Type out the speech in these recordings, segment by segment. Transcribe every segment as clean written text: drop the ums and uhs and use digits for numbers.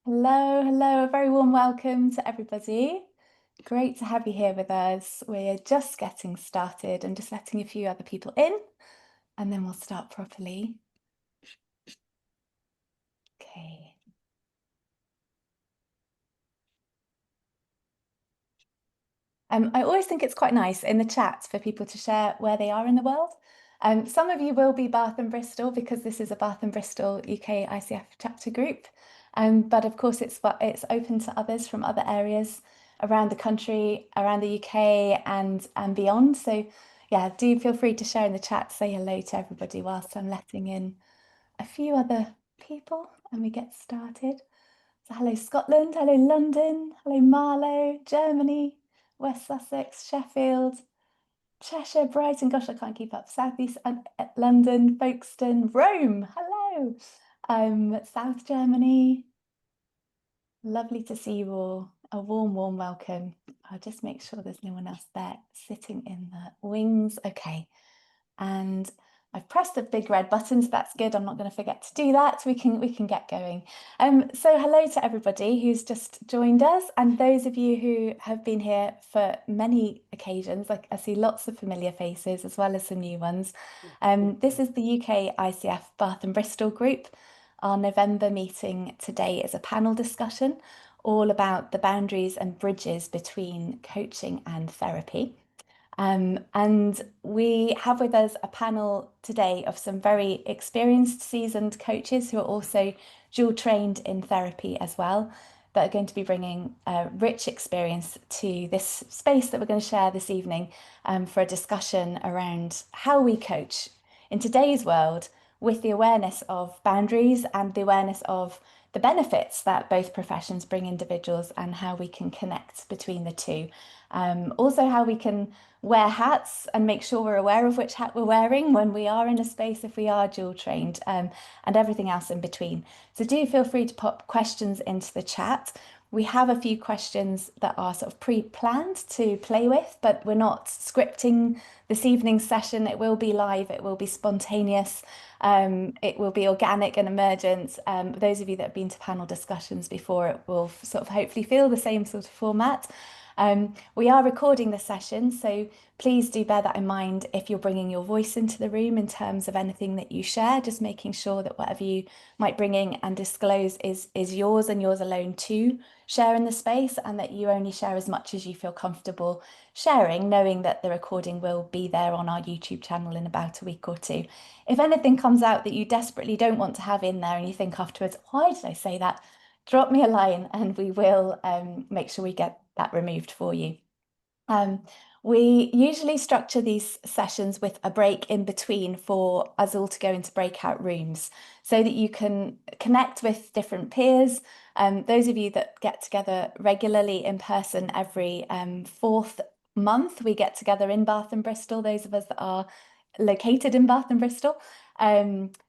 Hello, hello, a very warm welcome to everybody. Great to have you here with us. We're just getting started and just letting a few other people in, and then we'll start properly. Okay. I always think it's quite nice in the chat for people to share where they are in the world. Some of you will be Bath and Bristol because this is a Bath and Bristol UK ICF chapter group. But of course, it's open to others from other areas around the country, around the UK and beyond. So yeah, do feel free to share in the chat, say hello to everybody whilst I'm letting in a few other people and we get started. So hello Scotland, hello London, hello Marlow, Germany, West Sussex, Sheffield, Cheshire, Brighton, gosh, I can't keep up. Southeast London, Folkestone, Rome, hello. South Germany, lovely to see you all. A warm, warm welcome. I'll just make sure there's no one else there sitting in the wings. Okay. And I've pressed the big red buttons. That's good. I'm not going to forget to do that. We can get going. So hello to everybody who's just joined us, and those of you who have been here for many occasions. Like I see lots of familiar faces as well as some new ones. This is the UK ICF Bath and Bristol group. Our November meeting today is a panel discussion all about the boundaries and bridges between coaching and therapy. And we have with us a panel today of some very experienced, seasoned coaches who are also dual trained in therapy as well, that are going to be bringing rich experience to this space that we're going to share this evening for a discussion around how we coach in today's world with the awareness of boundaries and the awareness of the benefits that both professions bring individuals and how we can connect between the two. Also, how we can wear hats and make sure we're aware of which hat we're wearing when we are in a space if we are dual trained, and everything else in between. So do feel free to pop questions into the chat. We have a few questions that are sort of pre-planned to play with, but we're not scripting this evening's session. It will be live, it will be spontaneous, it will be organic and emergent. Those of you that have been to panel discussions before, it will sort of hopefully feel the same sort of format. We are recording the session, so please do bear that in mind if you're bringing your voice into the room in terms of anything that you share, just making sure that whatever you might bring in and disclose is yours and yours alone to share in the space, and that you only share as much as you feel comfortable sharing, knowing that the recording will be there on our YouTube channel in about a week or two. If anything comes out that you desperately don't want to have in there and you think afterwards, why did I say that? Drop me a line and we will make sure we get that removed for you. We usually structure these sessions with a break in between for us all to go into breakout rooms so that you can connect with different peers. Those of you that get together regularly in person every fourth month, we get together in Bath and Bristol, those of us that are located in Bath and Bristol.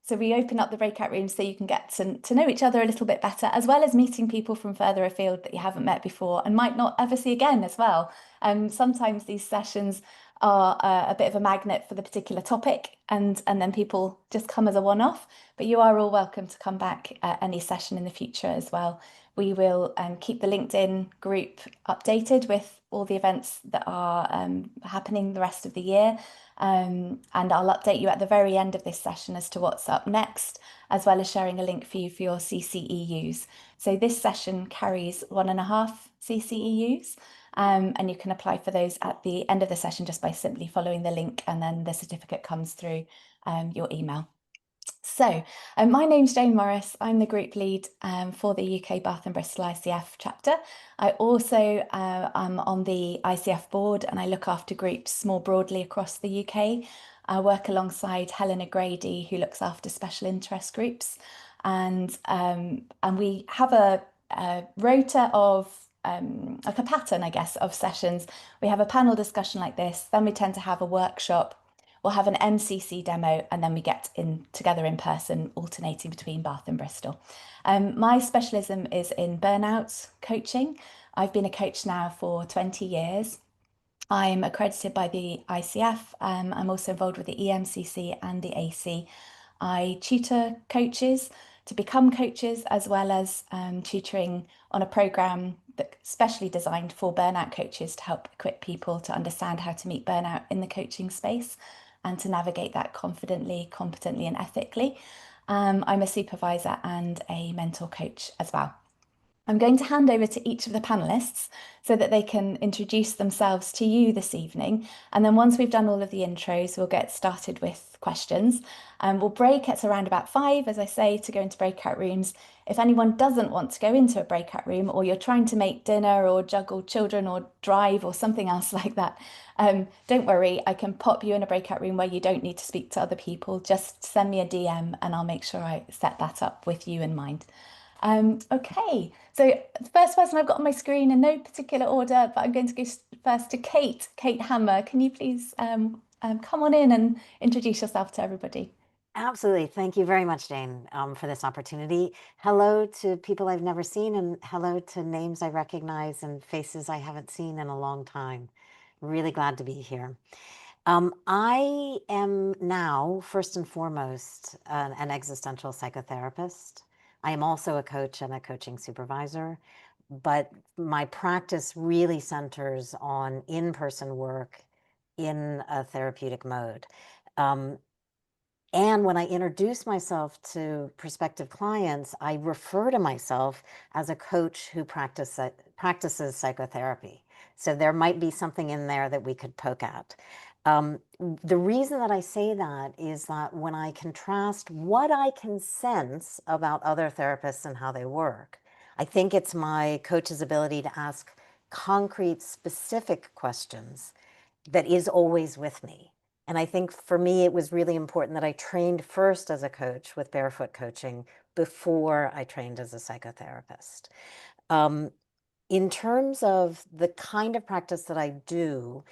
So we open up the breakout rooms so you can get to know each other a little bit better, as well as meeting people from further afield that you haven't met before and might not ever see again as well. Sometimes these sessions are a bit of a magnet for the particular topic, and then people just come as a one-off, but you are all welcome to come back at any session in the future as well. We will keep the LinkedIn group updated with all the events that are happening the rest of the year. And I'll update you at the very end of this session as to what's up next, as well as sharing a link for you for your CCEUs. So this session carries 1.5 CCEUs, and you can apply for those at the end of the session just by simply following the link, and then the certificate comes through your email. So my name's Jane Morris. I'm the group lead for the UK Bath and Bristol ICF chapter. I also am on the ICF board, and I look after groups more broadly across the UK. I work alongside Helena Grady, who looks after special interest groups, and we have a rota of like a pattern, I guess, of sessions. We have a panel discussion like this, then we tend to have a workshop. We'll have an MCC demo, and then we get in together in person, alternating between Bath and Bristol. My specialism is in burnout coaching. I've been a coach now for 20 years. I'm accredited by the ICF. I'm also involved with the EMCC and the AC. I tutor coaches to become coaches, as well as tutoring on a program that's specially designed for burnout coaches to help equip people to understand how to meet burnout in the coaching space and to navigate that confidently, competently, and ethically. I'm a supervisor and a mentor coach as well. I'm going to hand over to each of the panelists so that they can introduce themselves to you this evening. And then once we've done all of the intros, we'll get started with questions. We'll break at around about 5, as I say, to go into breakout rooms. If anyone doesn't want to go into a breakout room, or you're trying to make dinner or juggle children or drive or something else like that, don't worry, I can pop you in a breakout room where you don't need to speak to other people. Just send me a DM and I'll make sure I set that up with you in mind. Okay, so the first person I've got on my screen in no particular order, but I'm going to go first to Kate. Kate Hammer, can you please come on in and introduce yourself to everybody? Absolutely. Thank you very much, Jane, for this opportunity. Hello to people I've never seen, and hello to names I recognize and faces I haven't seen in a long time. Really glad to be here. I am now, first and foremost, an existential psychotherapist. I am also a coach and a coaching supervisor, but my practice really centers on in-person work in a therapeutic mode. And when I introduce myself to prospective clients, I refer to myself as a coach who practices psychotherapy. So there might be something in there that we could poke at. The reason that I say that is that when I contrast what I can sense about other therapists and how they work, I think it's my coach's ability to ask concrete, specific questions that is always with me. And I think for me, it was really important that I trained first as a coach with barefoot coaching before I trained as a psychotherapist. In terms of the kind of practice that I do,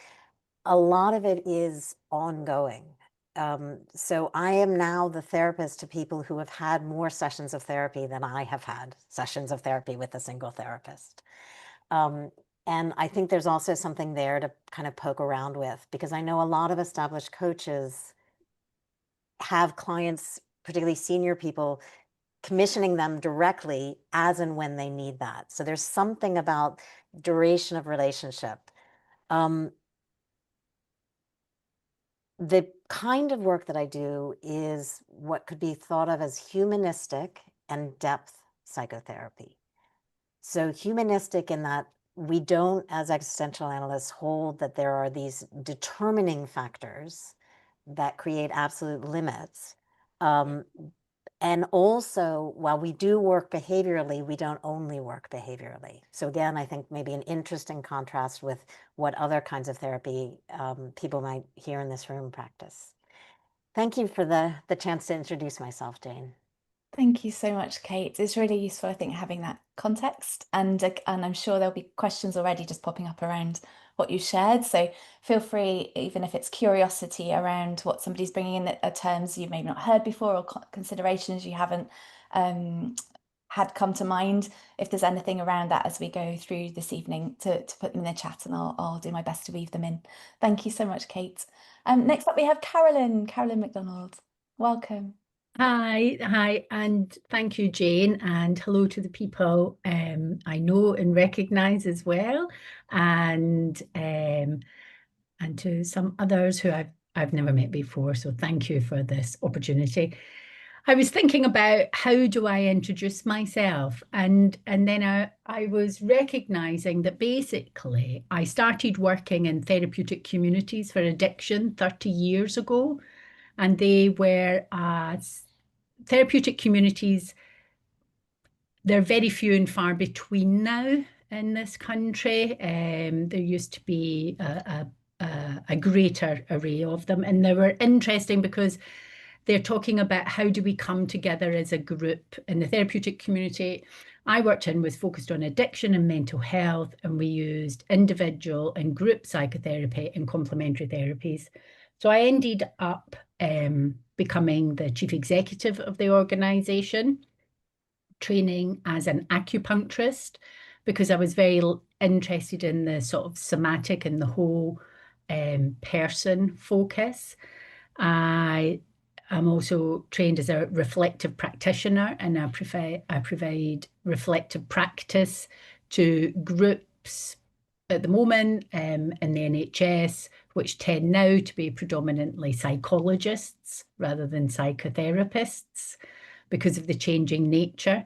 a lot of it is ongoing. So I am now the therapist to people who have had more sessions of therapy than I have had sessions of therapy with a single therapist. And I think there's also something there to kind of poke around with, because I know a lot of established coaches have clients, particularly senior people, commissioning them directly as and when they need that. So there's something about duration of relationship. The kind of work that I do is what could be thought of as humanistic and depth psychotherapy. So humanistic in that we don't, as existential analysts, hold that there are these determining factors that create absolute limits. And also, while we do work behaviorally, we don't only work behaviorally. So again, I think maybe an interesting contrast with what other kinds of therapy people might hear in this room practice. Thank you for the chance to introduce myself, Jane. Thank you so much, Kate. It's really useful, I think, having that context, and I'm sure there'll be questions already just popping up around what you shared. So feel free, even if it's curiosity around what somebody's bringing in that are terms you may not heard before or considerations you haven't had come to mind. If there's anything around that as we go through this evening, to put them in the chat, and I'll do my best to weave them in. Thank you so much, Kate. Next up we have Carolyn McDonald. Welcome. Hi, and thank you, Jane, and hello to the people I know and recognise as well, and to some others who I've never met before. So thank you for this opportunity. I was thinking about how do I introduce myself, and then I was recognising that basically I started working in therapeutic communities for addiction 30 years ago, and they were therapeutic communities. They're very few and far between now in this country. There used to be a greater array of them, and they were interesting because they're talking about how do we come together as a group. In the therapeutic community I worked in was focused on addiction and mental health, and we used individual and group psychotherapy and complementary therapies. So I ended up becoming the chief executive of the organisation, training as an acupuncturist, because I was very interested in the sort of somatic and the whole person focus. I I'm also trained as a reflective practitioner, and I provide reflective practice to groups at the moment in the NHS, which tend now to be predominantly psychologists rather than psychotherapists because of the changing nature.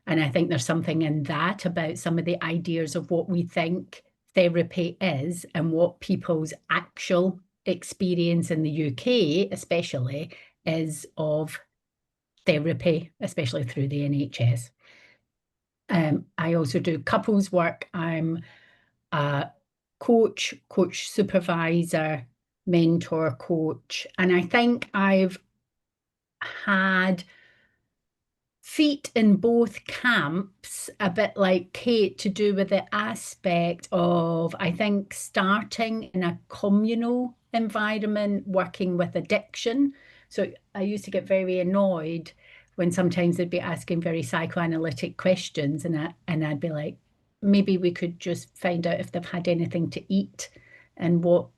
And I think there's something in that about some of the ideas of what we think therapy is and what people's actual experience in the UK, especially, is of therapy, especially through the NHS. I also do couples work. I'm a coach supervisor, mentor, coach, and I think I've had feet in both camps, a bit like Kate, to do with the aspect of, I think, starting in a communal environment, working with addiction. So I used to get very annoyed when sometimes they'd be asking very psychoanalytic questions, and I'd be like, maybe we could just find out if they've had anything to eat and what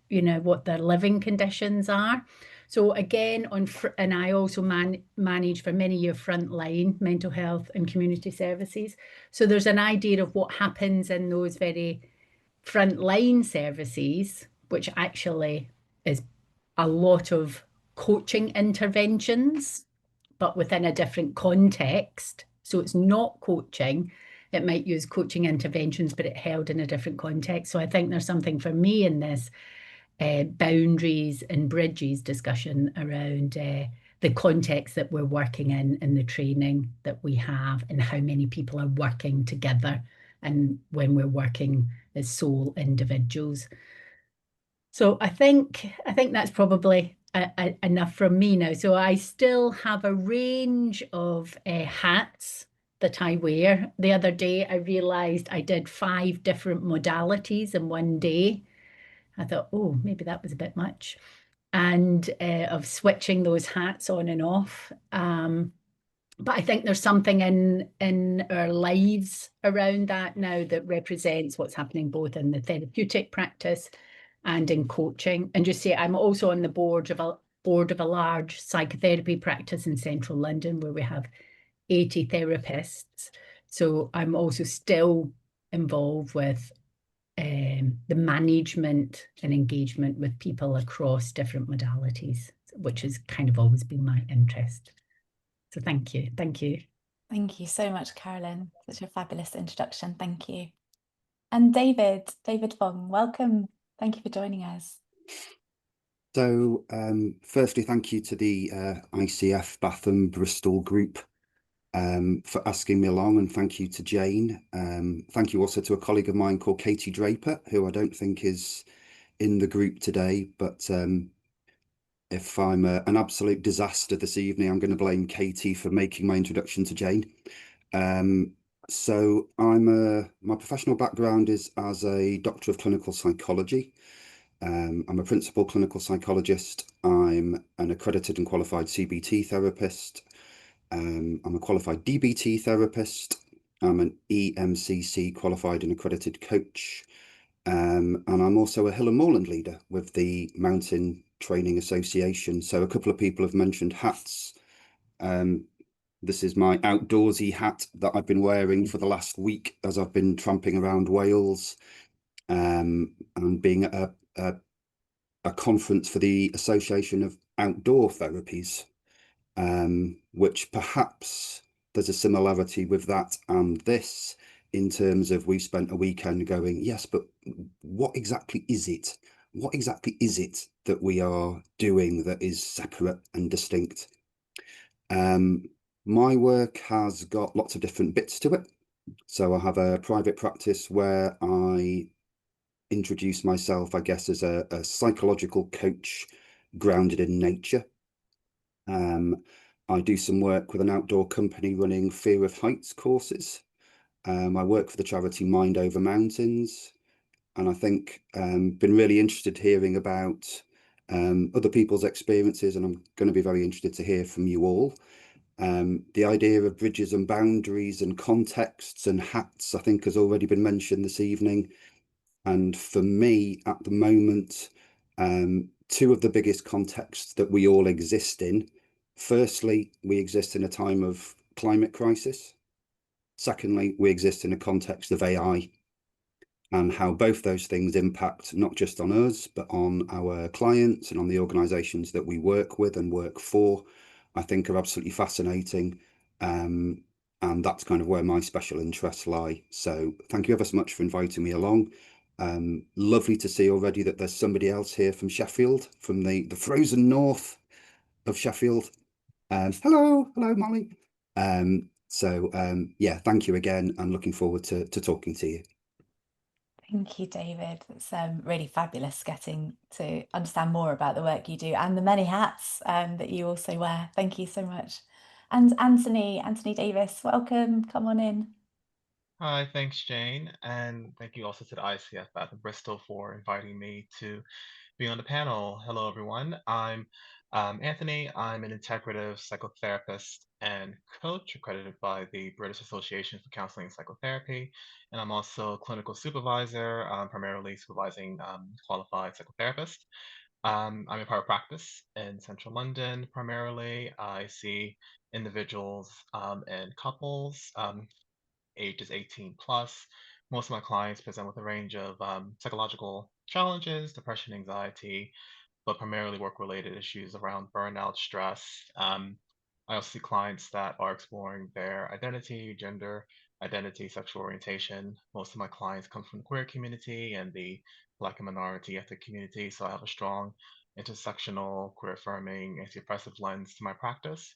their living conditions are. So again, and I also manage for many years frontline mental health and community services. So there's an idea of what happens in those very frontline services, which actually is a lot of coaching interventions, but within a different context. So it's not coaching. It might use coaching interventions, but it held in a different context. So I think there's something for me in this boundaries and bridges discussion around the context that we're working in and the training that we have and how many people are working together and when we're working as sole individuals. So I think that's probably enough from me now. So I still have a range of hats that I wear. The other day I realized I did 5 different modalities in one day. I thought, oh, maybe that was a bit much. And of switching those hats on and off. But I think there's something in our lives around that now that represents what's happening both in the therapeutic practice and in coaching. And just say, I'm also on the board of a large psychotherapy practice in central London where we have 80 therapists. So I'm also still involved with the management and engagement with people across different modalities, which has kind of always been my interest. So thank you. Thank you. Thank you so much, Carolyn. Such a fabulous introduction. Thank you. And David Fong, welcome. Thank you for joining us. So firstly, thank you to the ICF Bath and Bristol group for asking me along, and thank you to Jane. Thank you also to a colleague of mine called Katie Draper, who I don't think is in the group today, but if I'm an absolute disaster this evening, I'm going to blame Katie for making my introduction to Jane. So my professional background is as a Doctor of Clinical Psychology. I'm a principal clinical psychologist. I'm an accredited and qualified CBT therapist. I'm a qualified DBT therapist. I'm an EMCC qualified and accredited coach. And I'm also a hill and moorland leader with the Mountain Training Association. So a couple of people have mentioned hats. This is my outdoorsy hat that I've been wearing for the last week as I've been tramping around Wales and being at a conference for the Association of Outdoor Therapies, which perhaps there's a similarity with that and this in terms of we spent a weekend going, yes, but what exactly is it? What exactly is it that we are doing that is separate and distinct? My work has got lots of different bits to it. So I have a private practice where I introduce myself, I guess, as a psychological coach grounded in nature. I do some work with an outdoor company running fear of heights courses. I work for the charity Mind Over Mountains, and I think been really interested hearing about other people's experiences, and I'm going to be very interested to hear from you all. The idea of bridges and boundaries and contexts and hats, I think, has already been mentioned this evening. And for me, at the moment, 2 of the biggest contexts that we all exist in Firstly, we exist in a time of climate crisis. Secondly, we exist in a context of AI, and how both those things impact not just on us, but on our clients and on the organisations that we work with and work for, I think are absolutely fascinating. And that's kind of where my special interests lie. So thank you ever so much for inviting me along. Lovely to see already that there's somebody else here from Sheffield, from the frozen north of Sheffield. Hello, Molly. Yeah, thank you again, and looking forward to talking to you. Thank you, David. It's really fabulous getting to understand more about the work you do and the many hats that you also wear. Thank you so much. And Anthony Davis, welcome. Come on in. Hi, thanks, Jane. And thank you also to the ICF Bath and Bristol for inviting me to be on the panel. Hello, everyone. I'm Anthony. I'm an integrative psychotherapist and coach accredited by the British Association for Counseling and Psychotherapy. And I'm also a clinical supervisor, primarily supervising qualified psychotherapists. I'm in private practice in central London primarily. I see individuals and couples ages 18 plus. Most of my clients present with a range of psychological challenges, depression, anxiety, but primarily work-related issues around burnout, stress. I also see clients that are exploring their identity, gender identity, sexual orientation. Most of my clients come from the queer community and the Black and minority ethnic community, so I have a strong intersectional, queer-affirming, anti-oppressive lens to my practice.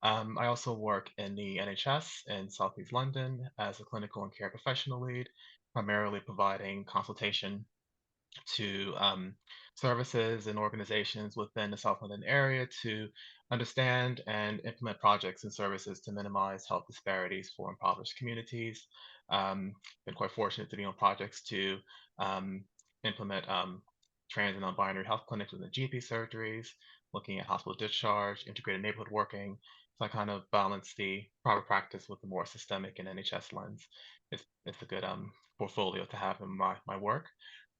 I also work in the NHS in Southeast London as a clinical and care professional lead, primarily providing consultation to services and organizations within the South London area to understand and implement projects and services to minimize health disparities for impoverished communities. Been quite fortunate to be on projects to implement trans and non-binary health clinics within GP surgeries, looking at hospital discharge, integrated neighborhood working. So I kind of balance the private practice with the more systemic and NHS lens. It's a good portfolio to have in my work.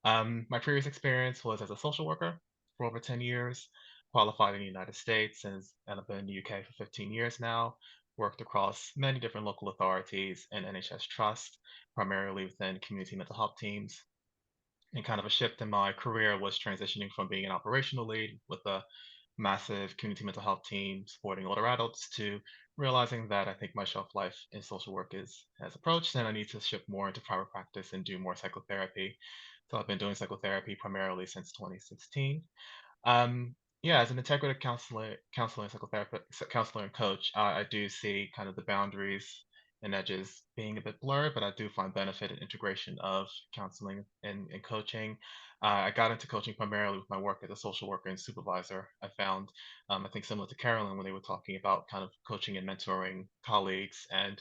My previous experience was as a social worker for over 10 years, qualified in the United States, and I've been in the UK for 15 years now. Worked across many different local authorities and NHS Trust, primarily within community mental health teams. And kind of a shift in my career was transitioning from being an operational lead with a massive community mental health team supporting older adults to realizing that I think my shelf life in social work has approached and I need to shift more into private practice and do more psychotherapy. So I've been doing psychotherapy primarily since 2016. Um, yeah, as an integrative counselor, psychotherapist, counselor, and coach, I do see kind of the boundaries and edges being a bit blurred, but I do find benefit in integration of counseling and coaching. I got into coaching primarily with my work as a social worker and supervisor. I found, I think similar to Carolyn when they were talking about kind of coaching and mentoring colleagues and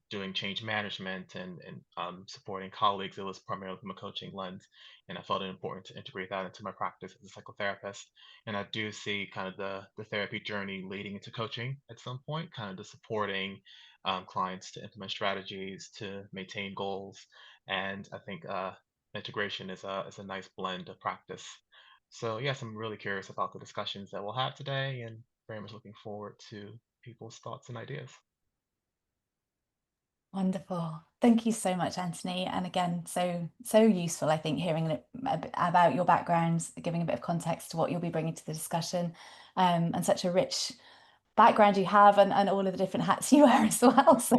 doing change management and supporting colleagues, it was primarily from a coaching lens. And I felt it important to integrate that into my practice as a psychotherapist. And I do see kind of the therapy journey leading into coaching at some point, kind of the supporting clients to implement strategies, to maintain goals. And I think integration is a nice blend of practice. So yes, I'm really curious about the discussions that we'll have today and very much looking forward to people's thoughts and ideas. Wonderful. Thank you so much, Anthony. And again, so useful, I think, hearing a bit about your background, giving a bit of context to what you'll be bringing to the discussion, and such a rich background you have and all of the different hats you wear as well. So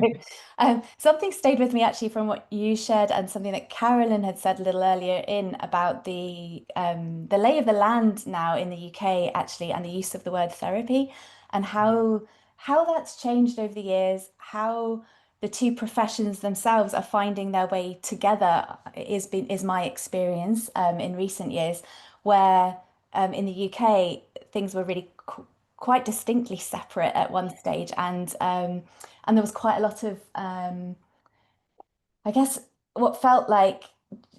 something stayed with me actually from what you shared and something that Carolyn had said a little earlier in about the lay of the land now in the UK actually, and the use of the word therapy and how that's changed over the years, how the two professions themselves are finding their way together is my experience in recent years, where in the UK things were really quite distinctly separate at one stage, and there was quite a lot of I guess what felt like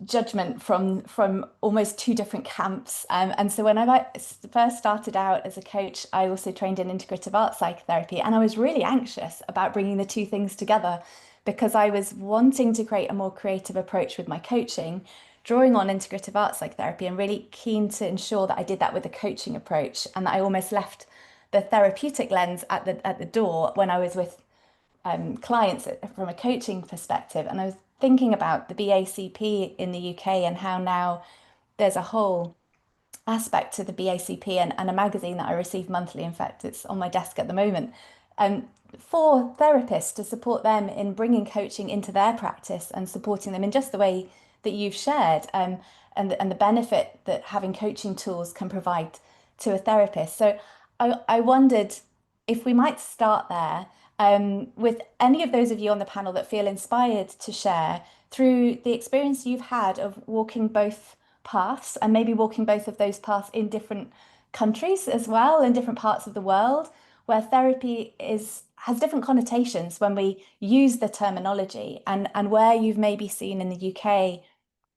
judgment from almost two different camps. And so when I first started out as a coach, I also trained in integrative art psychotherapy, and I was really anxious about bringing the two things together because I was wanting to create a more creative approach with my coaching, drawing on integrative art psychotherapy, and really keen to ensure that I did that with a coaching approach and that I almost left the therapeutic lens at the door when I was with clients from a coaching perspective, and I was thinking about the BACP in the UK and how now there's a whole aspect to the BACP and a magazine that I receive monthly. In fact, it's on my desk at the moment. For therapists to support them in bringing coaching into their practice and supporting them in just the way that you've shared, and the benefit that having coaching tools can provide to a therapist. So I wondered if we might start there with any of those of you on the panel that feel inspired to share through the experience you've had of walking both paths and maybe walking both of those paths in different countries as well, in different parts of the world, where therapy has different connotations when we use the terminology, and where you've maybe seen in the UK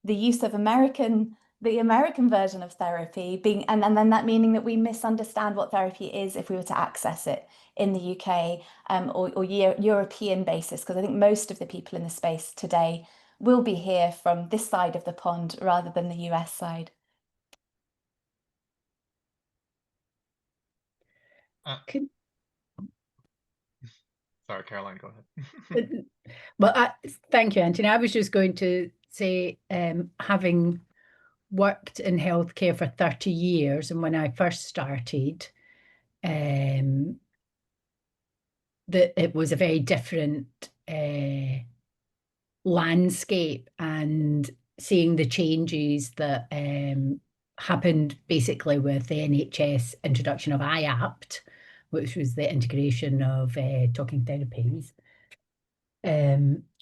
the use of the American version of therapy being, and then that meaning that we misunderstand what therapy is if we were to access it in the UK or European basis, because I think most of the people in the space today will be here from this side of the pond rather than the US side. Could, Sorry, Caroline, go ahead. well, thank you, Anthony. I was just going to say, having worked in healthcare for 30 years, and when I first started, that it was a very different landscape, and seeing the changes that happened basically with the NHS introduction of IAPT, which was the integration of talking therapies,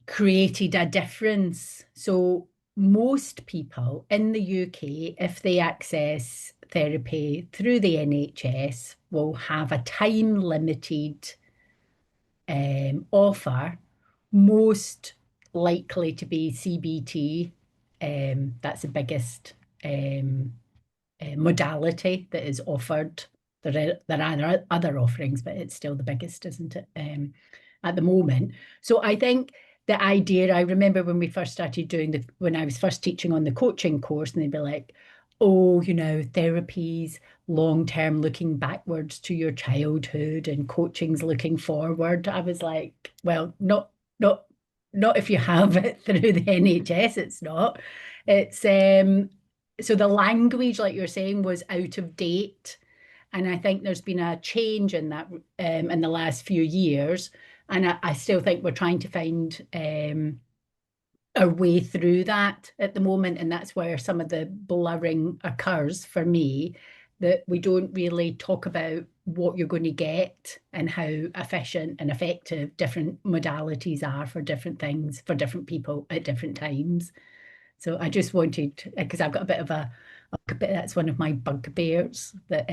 created a difference. So most people in the UK, if they access therapy through the NHS, will have a time-limited offer, most likely to be CBT. That's the biggest modality that is offered. There are other offerings, but it's still the biggest, isn't it, at the moment? So I think the idea, I remember when we first started doing when I was first teaching on the coaching course, and they'd be like, oh, therapy's long-term, looking backwards to your childhood, and coaching's looking forward. I was like, well, not if you have it through the NHS, it's not. It's so the language, like you're saying, was out of date. And I think there's been a change in that in the last few years. And I still think we're trying to find our way through that at the moment. And that's where some of the blurring occurs for me, that we don't really talk about what you're going to get and how efficient and effective different modalities are for different things, for different people at different times. So I just wanted, because I've got a bit of that's one of my bugbears, that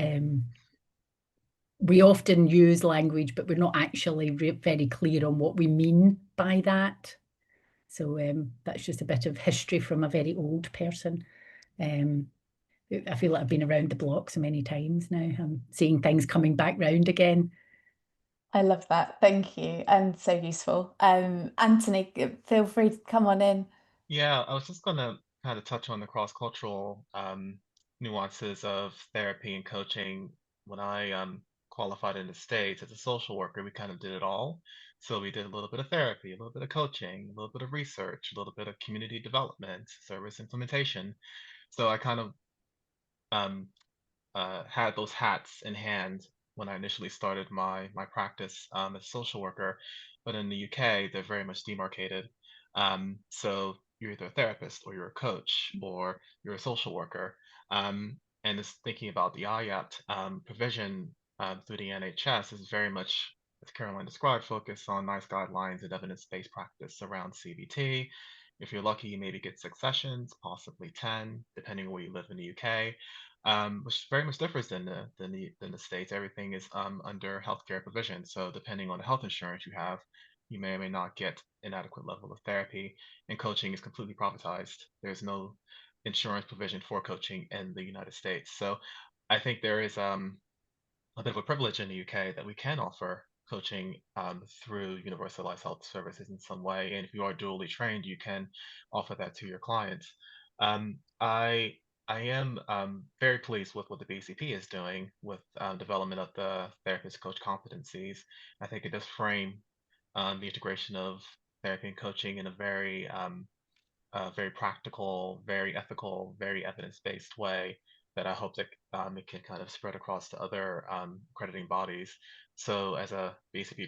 we often use language, but we're not actually very clear on what we mean by that. So that's just a bit of history from a very old person. I feel like I've been around the block so many times now. I'm seeing things coming back round again. I love that. Thank you. And so useful. Anthony, feel free to come on in. Yeah, I was just gonna kind of touch on the cross-cultural nuances of therapy and coaching. When I qualified in the States as a social worker, we kind of did it all. So we did a little bit of therapy, a little bit of coaching, a little bit of research, a little bit of community development, service implementation. So I kind of um, had those hats in hand when I initially started my practice as a social worker. But in the UK, they're very much demarcated. So you're either a therapist or you're a coach or you're a social worker. And it's thinking about the IAPT provision through the NHS is very much, as Caroline described, focused on nice guidelines and evidence-based practice around CBT. If you're lucky, you maybe get 6 sessions, possibly 10, depending on where you live in the UK, which very much differs than the States. Everything is under healthcare provision. So depending on the health insurance you have, you may or may not get an adequate level of therapy. And coaching is completely privatized. There's no insurance provision for coaching in the United States. So I think there is a bit of a privilege in the UK that we can offer coaching through universalized health services in some way. And if you are dually trained, you can offer that to your clients. I I am very pleased with what the BCP is doing with development of the therapist coach competencies. I think it does frame the integration of therapy and coaching in a very practical, very ethical, very evidence-based way that I hope that it can kind of spread across to other accrediting bodies. So as a BCP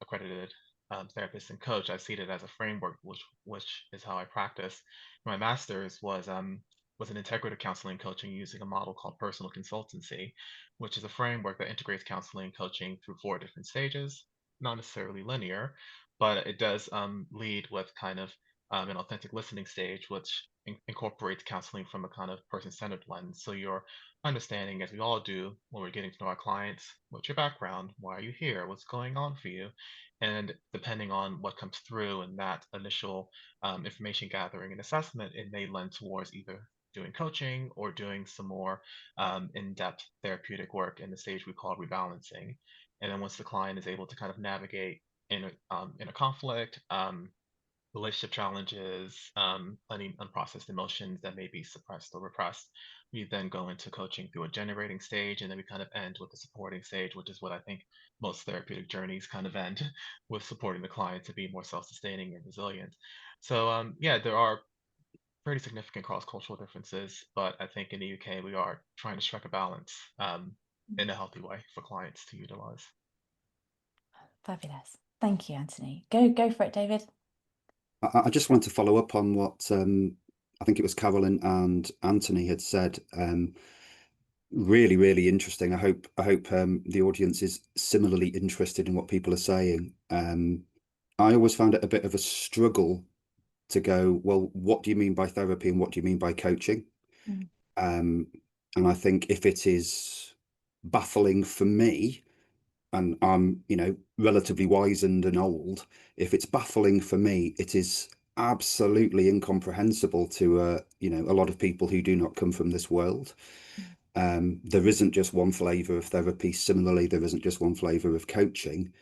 accredited therapist and coach, I see it as a framework, which is how I practice. My master's was an integrative counseling and coaching using a model called personal consultancy, which is a framework that integrates counseling and coaching through 4 different stages, not necessarily linear, but it does lead with kind of an authentic listening stage, which incorporates counseling from a kind of person-centered lens. So you're understanding, as we all do when we're getting to know our clients, what's your background? Why are you here? What's going on for you? And depending on what comes through in that initial information gathering and assessment, it may lend towards either doing coaching or doing some more in-depth therapeutic work in the stage we call rebalancing. And then once the client is able to kind of navigate in a conflict, relationship challenges, any unprocessed emotions that may be suppressed or repressed. We then go into coaching through a generating stage, and then we kind of end with the supporting stage, which is what I think most therapeutic journeys kind of end with, supporting the client to be more self-sustaining and resilient. So yeah, there are pretty significant cross-cultural differences, but I think in the UK we are trying to strike a balance in a healthy way for clients to utilize. Fabulous. Thank you, Anthony. Go for it, David. I just want to follow up on what I think it was Carolyn and Anthony had said. Really, really interesting. I hope the audience is similarly interested in what people are saying. I always found it a bit of a struggle to go, well, what do you mean by therapy and what do you mean by coaching? And I think if it is baffling for me, and I'm, relatively wizened and old, if it's baffling for me, it is absolutely incomprehensible to a lot of people who do not come from this world. There isn't just one flavor of therapy. Similarly, there isn't just one flavor of coaching.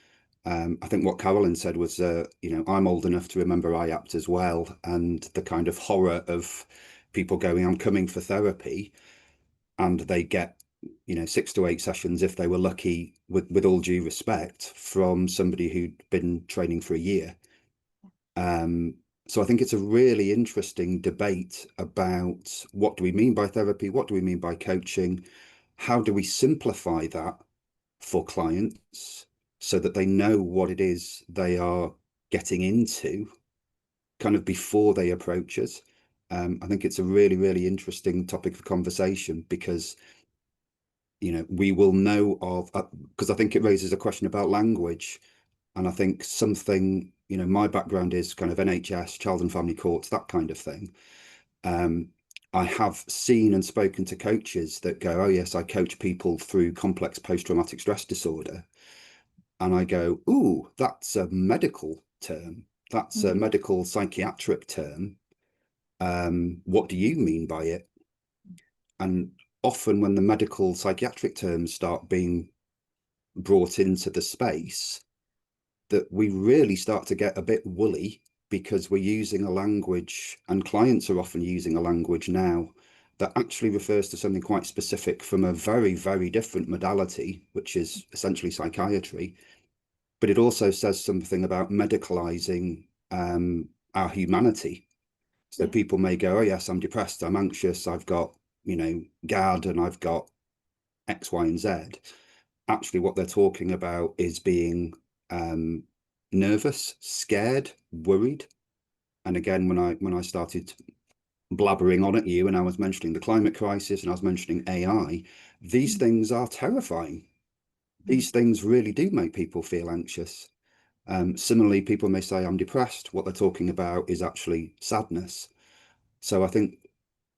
I think what Carolyn said was, I'm old enough to remember IAPT as well, and the kind of horror of people going, I'm coming for therapy, and they get 6 to 8 sessions if they were lucky, with all due respect, from somebody who'd been training for a year. So I think it's a really interesting debate about what do we mean by therapy, what do we mean by coaching, how do we simplify that for clients so that they know what it is they are getting into kind of before they approach us. I think it's a really, really interesting topic of conversation, because we will know of, because I think it raises a question about language. And I think something, my background is kind of NHS, child and family courts, that kind of thing. I have seen and spoken to coaches that go, oh yes, I coach people through complex post-traumatic stress disorder. And I go, ooh, that's a medical term. That's a medical psychiatric term. What do you mean by it? And often when the medical psychiatric terms start being brought into the space, that we really start to get a bit woolly, because we're using a language, and clients are often using a language now that actually refers to something quite specific from a very, very different modality, which is essentially psychiatry. But it also says something about medicalizing our humanity. So people may go, oh yes, I'm depressed, I'm anxious, I've got, GAD, and I've got X, Y, and Z. Actually, what they're talking about is being nervous, scared, worried. And again, when I started blabbering on at you, and I was mentioning the climate crisis and I was mentioning AI, these things are terrifying. These things really do make people feel anxious. Similarly, people may say, I'm depressed. What they're talking about is actually sadness. So I think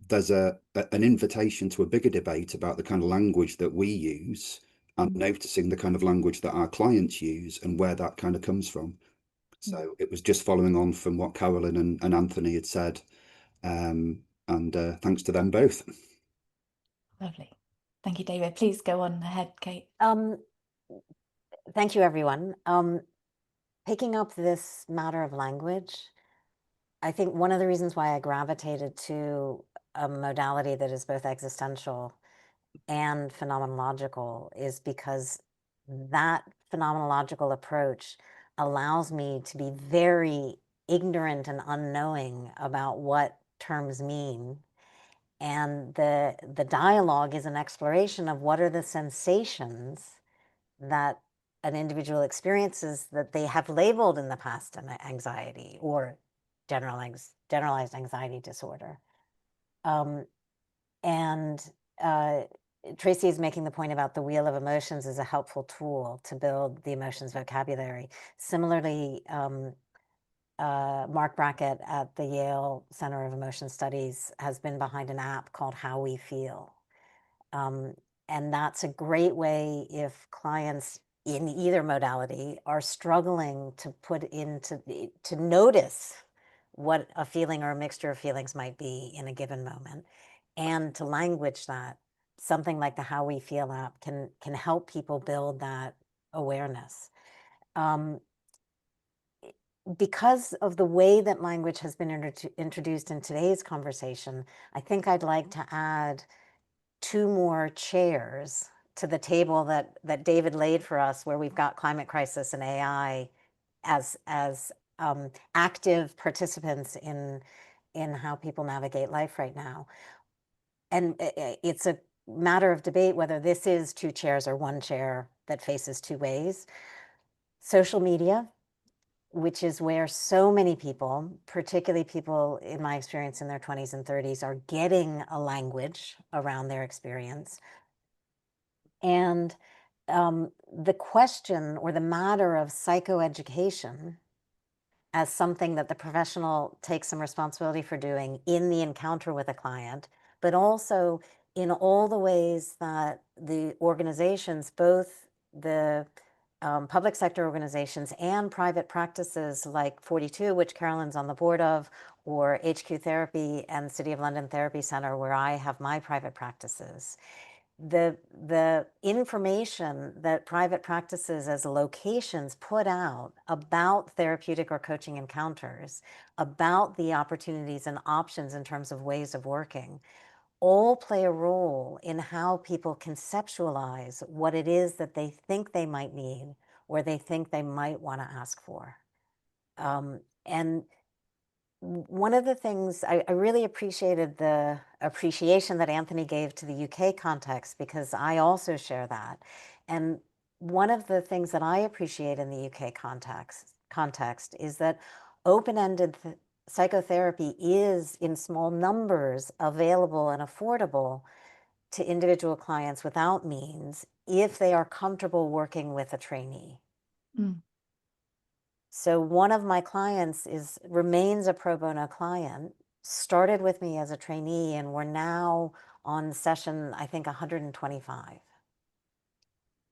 there's an invitation to a bigger debate about the kind of language that we use, and noticing the kind of language that our clients use and where that kind of comes from. So it was just following on from what Carolyn and Anthony had said. And thanks to them both. Lovely. Thank you, David. Please go on ahead, Kate. Thank you, everyone. Picking up this matter of language, I think one of the reasons why I gravitated to a modality that is both existential and phenomenological is because that phenomenological approach allows me to be very ignorant and unknowing about what terms mean. And the dialogue is an exploration of what are the sensations that an individual experiences that they have labeled in the past an anxiety or generalized anxiety disorder. Tracy is making the point about the wheel of emotions as a helpful tool to build the emotions vocabulary. Similarly, Mark Brackett at the Yale Center of Emotion Studies has been behind an app called How We Feel. And that's a great way if clients in either modality are struggling to to notice what a feeling or a mixture of feelings might be in a given moment, and to language that. Something like the How We Feel app can help people build that awareness. Because of the way that language has been introduced in today's conversation, I think I'd like to add 2 more chairs to the table that David laid for us, where we've got climate crisis and AI as active participants in how people navigate life right now. And it's a matter of debate whether this is 2 chairs or 1 chair that faces 2 ways. Social media, which is where so many people, particularly people in my experience in their 20s and 30s, are getting a language around their experience. And the question or the matter of psychoeducation as something that the professional takes some responsibility for doing in the encounter with a client, but also in all the ways that the organizations, both the public sector organizations and private practices like 42, which Carolyn's on the board of, or HQ Therapy and City of London Therapy Center, where I have my private practices. The information that private practices as locations put out about therapeutic or coaching encounters, about the opportunities and options in terms of ways of working, all play a role in how people conceptualize what it is that they think they might need or they think they might want to ask for. And one of the things I really appreciated the appreciation that Anthony gave to the UK context, because I also share that. And one of the things that I appreciate in the UK context is that open-ended psychotherapy is in small numbers available and affordable to individual clients without means if they are comfortable working with a trainee. Mm. So one of my clients remains a pro bono client, started with me as a trainee, and we're now on session, I think, 125.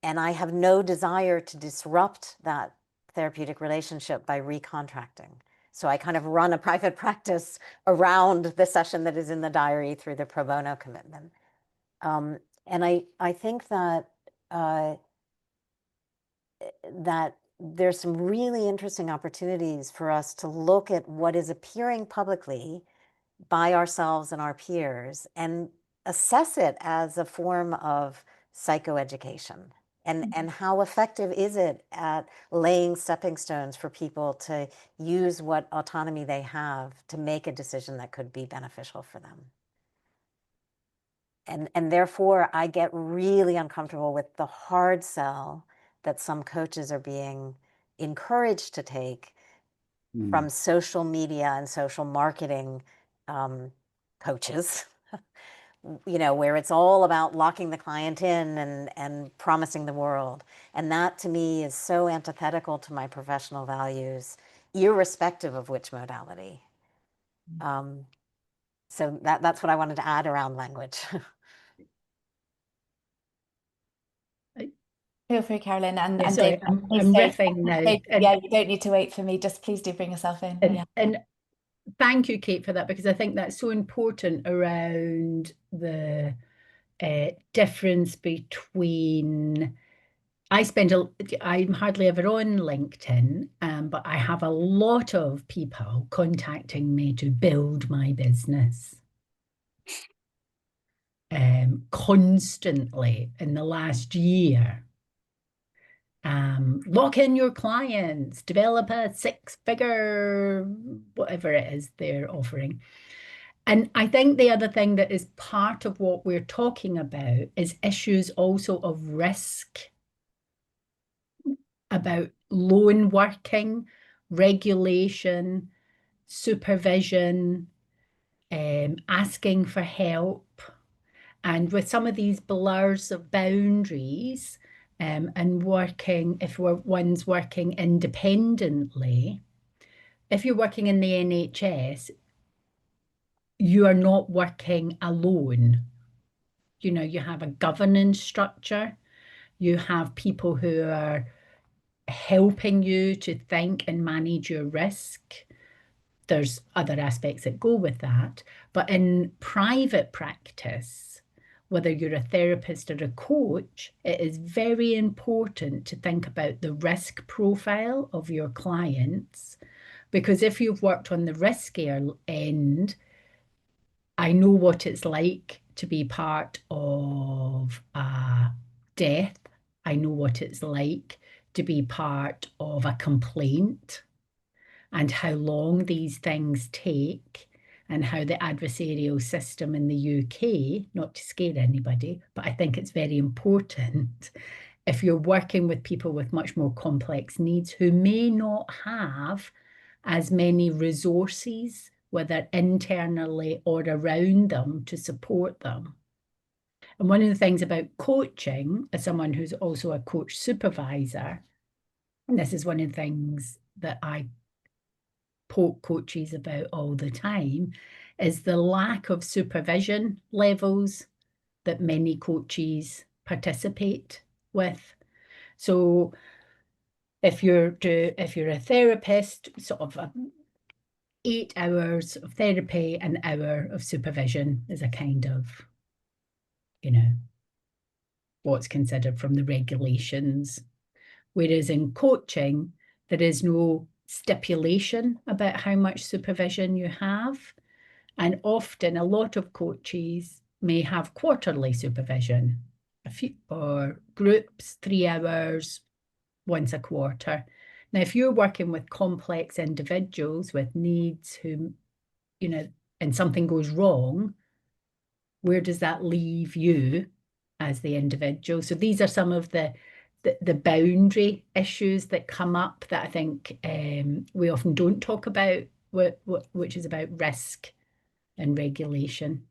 And I have no desire to disrupt that therapeutic relationship by recontracting. So I kind of run a private practice around the session that is in the diary through the pro bono commitment. And I think that that there's some really interesting opportunities for us to look at what is appearing publicly by ourselves and our peers and assess it as a form of psychoeducation. And how effective is it at laying stepping stones for people to use what autonomy they have to make a decision that could be beneficial for them. And therefore, I get really uncomfortable with the hard sell that some coaches are being encouraged to take from social media and social marketing coaches, where it's all about locking the client in and promising the world. And that to me is so antithetical to my professional values, irrespective of which modality. So that's what I wanted to add around language. Feel free, Carolyn, and sorry, David. I'm riffing now. Yeah, you don't need to wait for me. Just please do bring yourself in. And thank you, Kate, for that, because I think that's so important around the difference between. I'm hardly ever on LinkedIn, but I have a lot of people contacting me to build my business. constantly in the last year. Lock in your clients, develop a 6-figure, whatever it is they're offering. And I think the other thing that is part of what we're talking about is issues also of risk, about loan working, regulation, supervision, asking for help. And with some of these blurs of boundaries, and working, if one's working independently, if you're working in the NHS, you are not working alone. You know, you have a governance structure, you have people who are helping you to think and manage your risk. There's other aspects that go with that. But in private practice, whether you're a therapist or a coach, it is very important to think about the risk profile of your clients. Because if you've worked on the riskier end, I know what it's like to be part of a death. I know what it's like to be part of a complaint and how long these things take and how the adversarial system in the UK, not to scare anybody, but I think it's very important if you're working with people with much more complex needs who may not have as many resources, whether internally or around them, to support them. And one of the things about coaching, as someone who's also a coach supervisor, and this is one of the things that I poke coaches about all the time, is the lack of supervision levels that many coaches participate with. So if you're a therapist, sort of 8 hours of therapy, an hour of supervision is a kind of, you know, what's considered from the regulations. Whereas in coaching, there is no stipulation about how much supervision you have. And often a lot of coaches may have quarterly supervision, or groups, 3 hours, once a quarter. Now, if you're working with complex individuals with needs who, you know, and something goes wrong, where does that leave you as the individual? So these are some of the boundary issues that come up that I think we often don't talk about, which is about risk and regulation.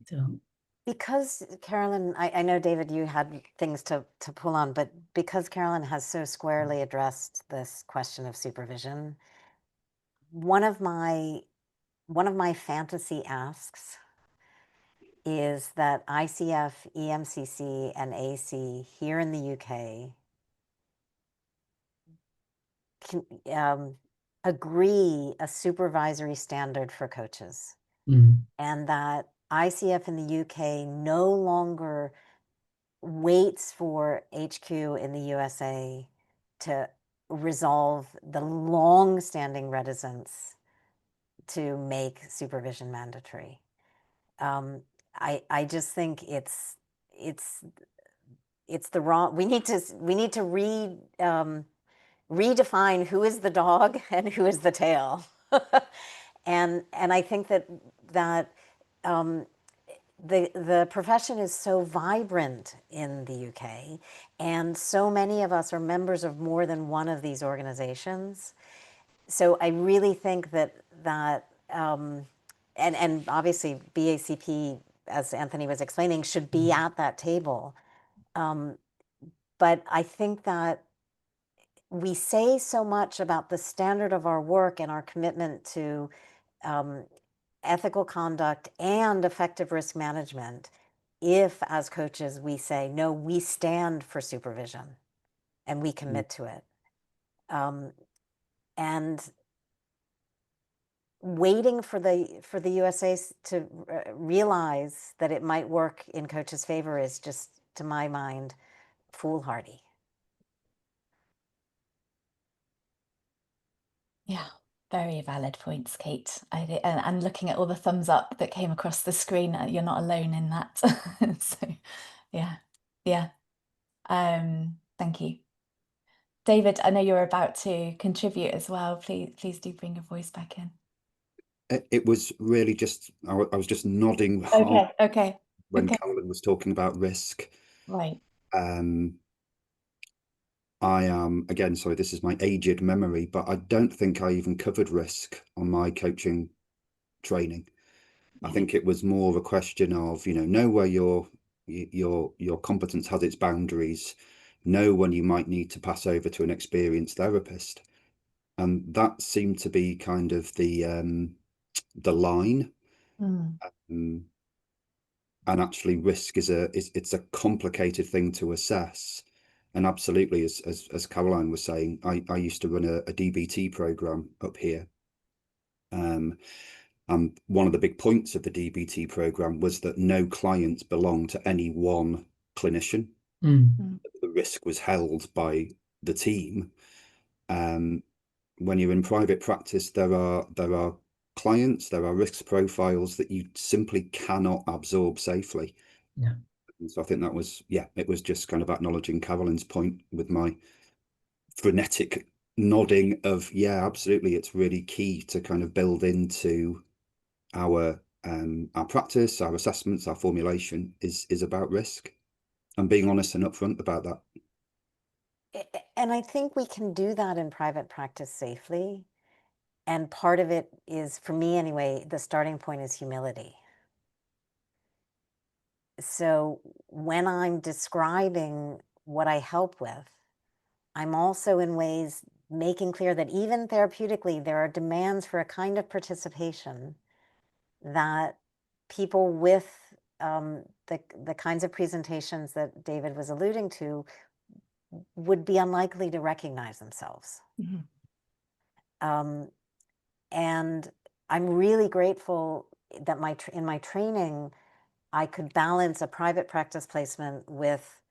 So, because Carolyn, I know, David, you had things to pull on, but because Carolyn has so squarely addressed this question of supervision, one of my fantasy asks is that ICF, EMCC, and AC here in the UK can agree a supervisory standard for coaches, and that ICF in the UK no longer waits for HQ in the USA to resolve the long-standing reticence to make supervision mandatory. I just think it's the wrong. We need to redefine who is the dog and who is the tail. and I think that the profession is so vibrant in the UK, and so many of us are members of more than one of these organizations. So I really think that and obviously BACP, as Anthony was explaining, should be at that table. But I think that we say so much about the standard of our work and our commitment to ethical conduct and effective risk management if, as coaches, we say, no, we stand for supervision and we commit to it. And waiting for the USA to realize that it might work in coaches' favor is just, to my mind, foolhardy. Yeah, Very valid points, Kate. And looking at all the thumbs up that came across the screen, you're not alone in that. So, yeah. Thank you. David, I know you're about to contribute as well. Please do bring your voice back in. It was really just, I was just nodding Okay. when Carolyn was talking about risk. Right. I am, again, sorry, this is my aged memory, but I don't think I even covered risk on my coaching training. I think it was more of a question of, know where your competence has its boundaries, know when you might need to pass over to an experienced therapist. And that seemed to be kind of the line. And actually risk it's a complicated thing to assess. And absolutely, as Caroline was saying, I used to run a DBT program up here. And one of the big points of the DBT program was that no clients belong to any one clinician. The risk was held by the team. When you're in private practice, there are clients, there are risk profiles that you simply cannot absorb safely. Yeah. And so I think that was, it was just kind of acknowledging Carolyn's point with my frenetic nodding of, absolutely, it's really key to kind of build into our practice, our assessments, our formulation is about risk and being honest and upfront about that. And I think we can do that in private practice safely. And part of it is, for me anyway, the starting point is humility. So when I'm describing what I help with, I'm also in ways making clear that even therapeutically, there are demands for a kind of participation that people with the kinds of presentations that David was alluding to would be unlikely to recognize themselves. And I'm really grateful that in my training, I could balance a private practice placement with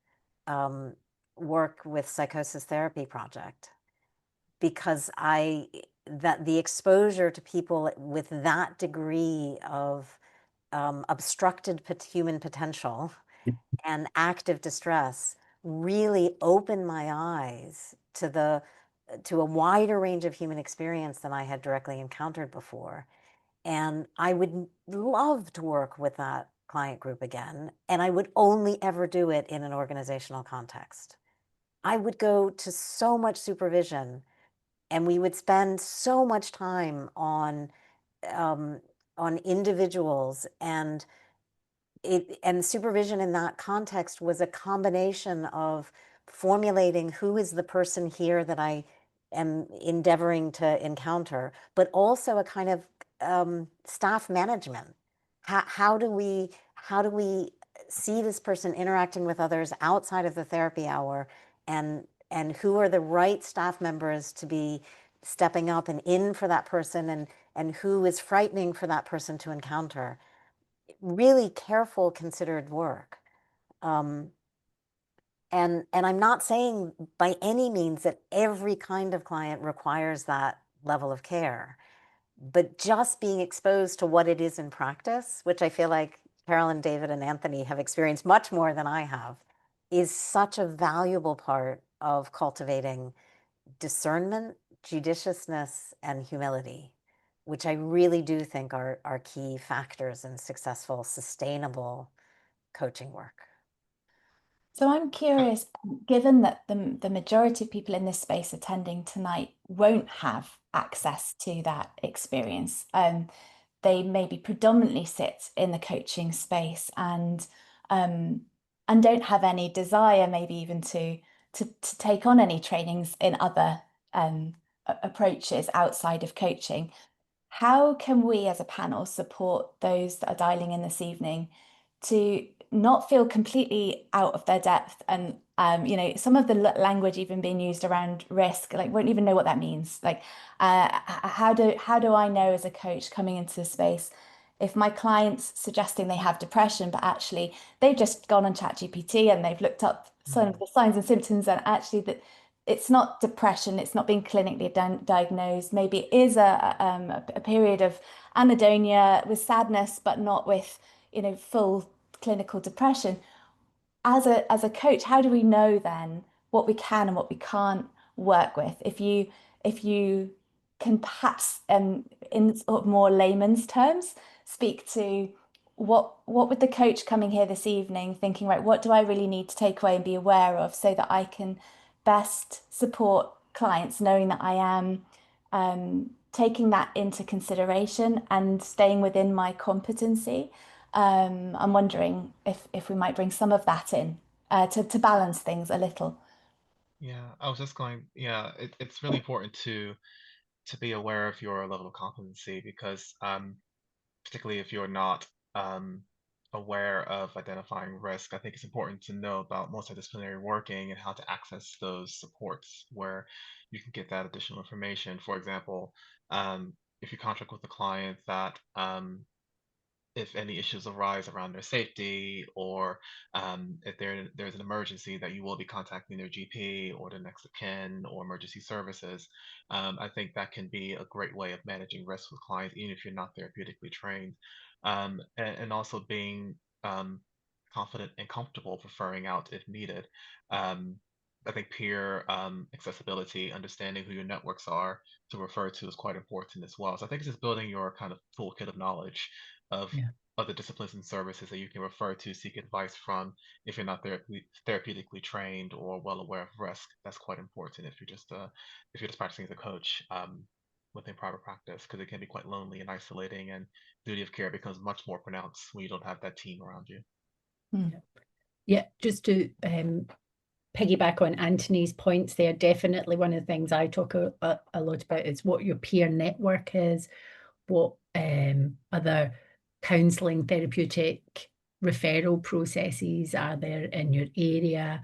work with Psychosis Therapy Project, because that the exposure to people with that degree of obstructed human potential and active distress really opened my eyes to a wider range of human experience than I had directly encountered before. And I would love to work with that client group again. And I would only ever do it in an organizational context. I would go to so much supervision, and we would spend so much time on individuals, and supervision in that context was a combination of formulating who is the person here that I am endeavoring to encounter, but also a kind of staff management. How do we see this person interacting with others outside of the therapy hour, and who are the right staff members to be stepping up and in for that person, and who is frightening for that person to encounter. Really careful, considered work. And I'm not saying by any means that every kind of client requires that level of care, but just being exposed to what it is in practice, which I feel like Carolyn, David, and Anthony have experienced much more than I have, is such a valuable part of cultivating discernment, judiciousness, and humility, which I really do think are key factors in successful, sustainable coaching work. So I'm curious, given that the majority of people in this space attending tonight won't have access to that experience, they maybe predominantly sit in the coaching space and don't have any desire, maybe even to take on any trainings in other approaches outside of coaching. How can we as a panel support those that are dialing in this evening to not feel completely out of their depth? And some of the language even being used around risk, like, won't even know what that means. Like, how do I know as a coach coming into the space, if my client's suggesting they have depression, but actually they've just gone on ChatGPT and they've looked up some of the signs and symptoms, and actually that it's not depression, it's not being clinically diagnosed. Maybe it is a period of anhedonia with sadness, but not with, full clinical depression. As a coach, how do we know then what we can and what we can't work with? If you can perhaps, in sort of more layman's terms, speak to what would the coach coming here this evening thinking, right, what do I really need to take away and be aware of so that I can best support clients, knowing that I am taking that into consideration and staying within my competency. I'm wondering if we might bring some of that in to balance things a little. Yeah, I was just going, yeah, it's really important to be aware of your level of competency because particularly if you're not um, aware of identifying risk, I think it's important to know about multidisciplinary working and how to access those supports where you can get that additional information. For example, if you contract with a client that if any issues arise around their safety or if there's an emergency that you will be contacting their GP or the next of kin or emergency services, I think that can be a great way of managing risk with clients, even if you're not therapeutically trained. And also being confident and comfortable referring out if needed. Um, I think peer accessibility, understanding who your networks are to refer to is quite important as well. So I think it's just building your kind of toolkit of knowledge of Yeah. other disciplines and services that you can refer to, seek advice from if you're not therapeutically trained or well aware of risk. That's quite important if you're just practicing as a coach within private practice, because it can be quite lonely and isolating, and duty of care becomes much more pronounced when you don't have that team around you. Yeah, just to piggyback on Anthony's points there, definitely one of the things I talk a lot about is what your peer network is, what other counselling, therapeutic referral processes are there in your area,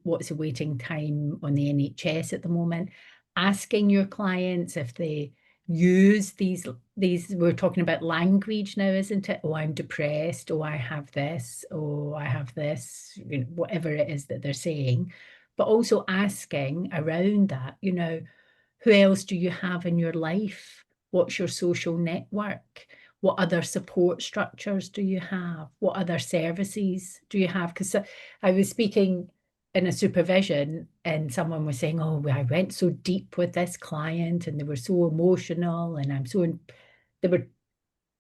what's the waiting time on the NHS at the moment, asking your clients if they use these we're talking about language now, isn't it? Oh, I'm depressed, oh, I have this, oh, I have this, whatever it is that they're saying, but also asking around that, who else do you have in your life? What's your social network? What other support structures do you have? What other services do you have? Because I was speaking in a supervision and someone was saying, oh, I went so deep with this client and they were so emotional and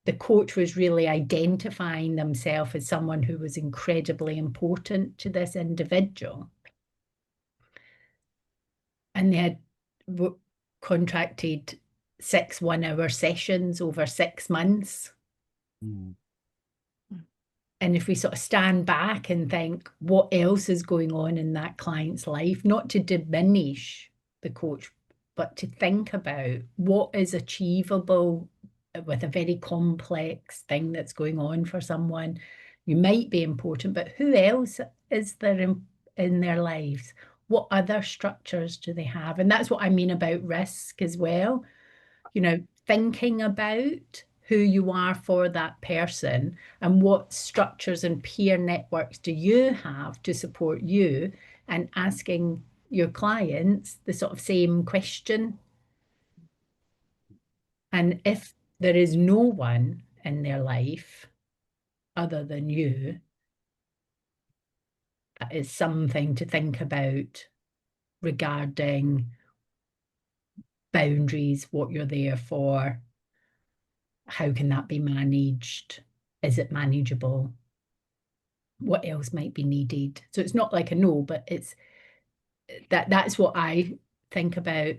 the coach was really identifying themselves as someone who was incredibly important to this individual. And they had contracted 6 1-hour sessions over 6 months. And if we sort of stand back and think, what else is going on in that client's life, not to diminish the coach, but to think about what is achievable with a very complex thing that's going on for someone. You might be important, but who else is there in their lives? What other structures do they have? And that's what I mean about risk as well. Thinking about who you are for that person and what structures and peer networks do you have to support you, and asking your clients the sort of same question. And if there is no one in their life other than you, that is something to think about regarding boundaries, what you're there for, how can that be managed? Is it manageable? What else might be needed? So it's not like a no, but it's that's what I think about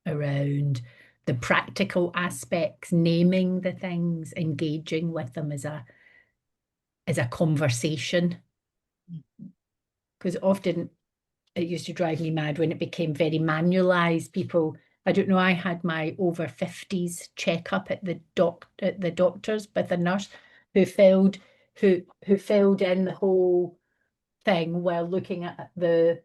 around the practical aspects, naming the things, engaging with them as a conversation. Because often it used to drive me mad when it became very manualized. People, I don't know, I had my over 50s checkup at the doctor's with a nurse who filled in the whole thing while looking at the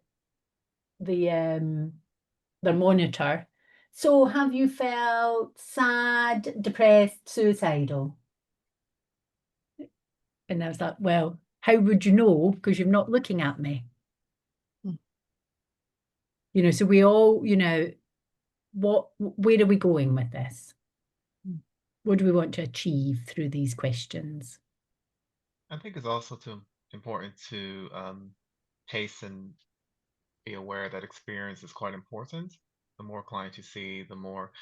monitor. So have you felt sad, depressed, suicidal? And I was like, well, how would you know? Because you're not looking at me. So we all, where are we going with this? What do we want to achieve through these questions? I think it's also important to pace and be aware that experience is quite important. The more clients you see, the more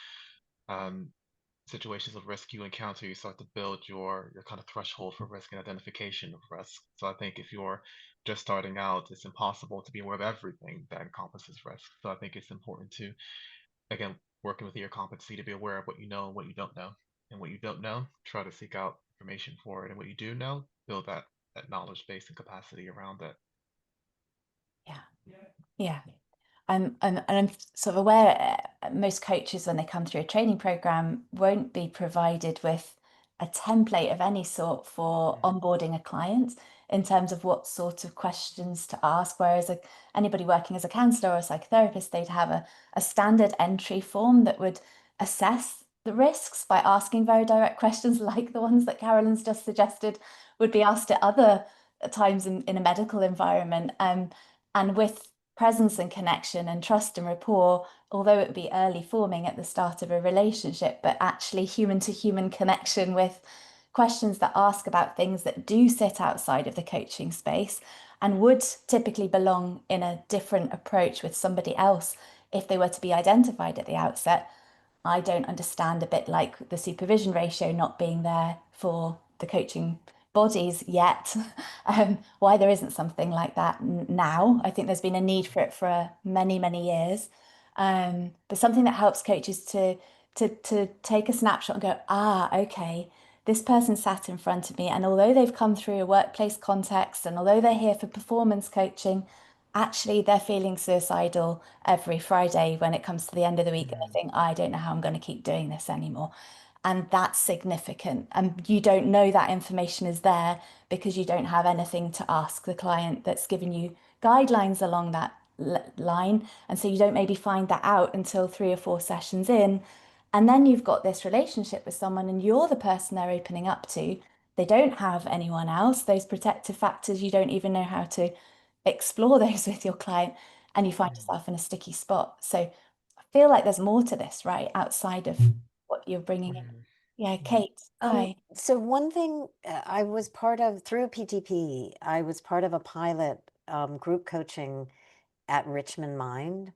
um, situations of risk you encounter, you start to build your kind of threshold for risk and identification of risk. So I think if you're just starting out, it's impossible to be aware of everything that encompasses risk. So I think it's important to, again, working with your competency to be aware of what you know and what you don't know. And what you don't know, try to seek out information for it. And what you do know, build that knowledge base and capacity around it. Yeah. Yeah. And I'm sort of aware most coaches, when they come through a training program, won't be provided with a template of any sort for onboarding a client in terms of what sort of questions to ask. Whereas anybody working as a counsellor or a psychotherapist, they'd have a standard entry form that would assess the risks by asking very direct questions like the ones that Carolyn's just suggested would be asked at other times in a medical environment. And with presence and connection and trust and rapport, although it would be early forming at the start of a relationship, but actually human to human connection with questions that ask about things that do sit outside of the coaching space and would typically belong in a different approach with somebody else if they were to be identified at the outset. I don't understand, a bit like the supervision ratio not being there for the coaching bodies yet, why there isn't something like that now. I think there's been a need for it for many, many years. But something that helps coaches to take a snapshot and go, okay, this person sat in front of me, and although they've come through a workplace context and although they're here for performance coaching, actually they're feeling suicidal every Friday when it comes to the end of the week and they think, I don't know how I'm going to keep doing this anymore. And that's significant. And you don't know that information is there because you don't have anything to ask the client that's given you guidelines along that line. And so you don't maybe find that out until 3 or 4 sessions in. And then you've got this relationship with someone and you're the person they're opening up to. They don't have anyone else. Those protective factors, you don't even know how to explore those with your client, and you find yourself in a sticky spot. So I feel like there's more to this, right? Outside of what you're bringing in. Yeah, Kate, hi. So one thing I was part of through PTP, I was part of a pilot group coaching at Richmond Mind,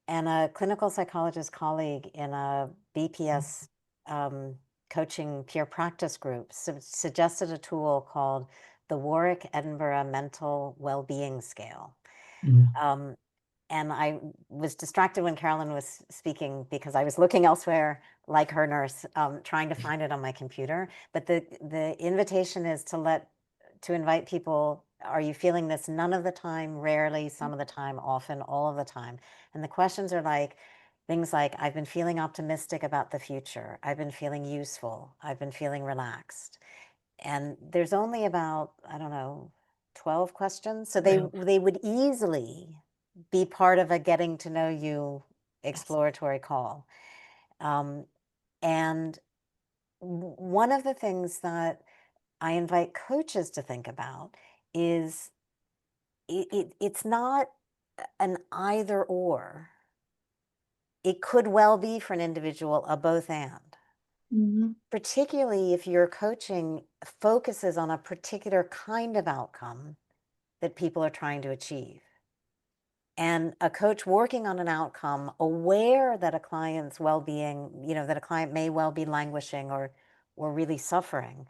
and a clinical psychologist colleague in a BPS coaching peer practice group suggested a tool called the Warwick Edinburgh Mental Wellbeing Scale. And I was distracted when Carolyn was speaking because I was looking elsewhere, like her nurse, trying to find it on my computer. But the invitation is to invite people. Are you feeling this? None of the time, rarely, some of the time, often, all of the time. And the questions are things like, I've been feeling optimistic about the future. I've been feeling useful. I've been feeling relaxed. And there's only about, I don't know, 12 questions. So they would easily be part of a getting to know you exploratory call. And one of the things that I invite coaches to think about is it's not an either or. It could well be for an individual a both and. Particularly if your coaching focuses on a particular kind of outcome that people are trying to achieve. And a coach working on an outcome, aware that a client's well-being, that a client may well be languishing or really suffering,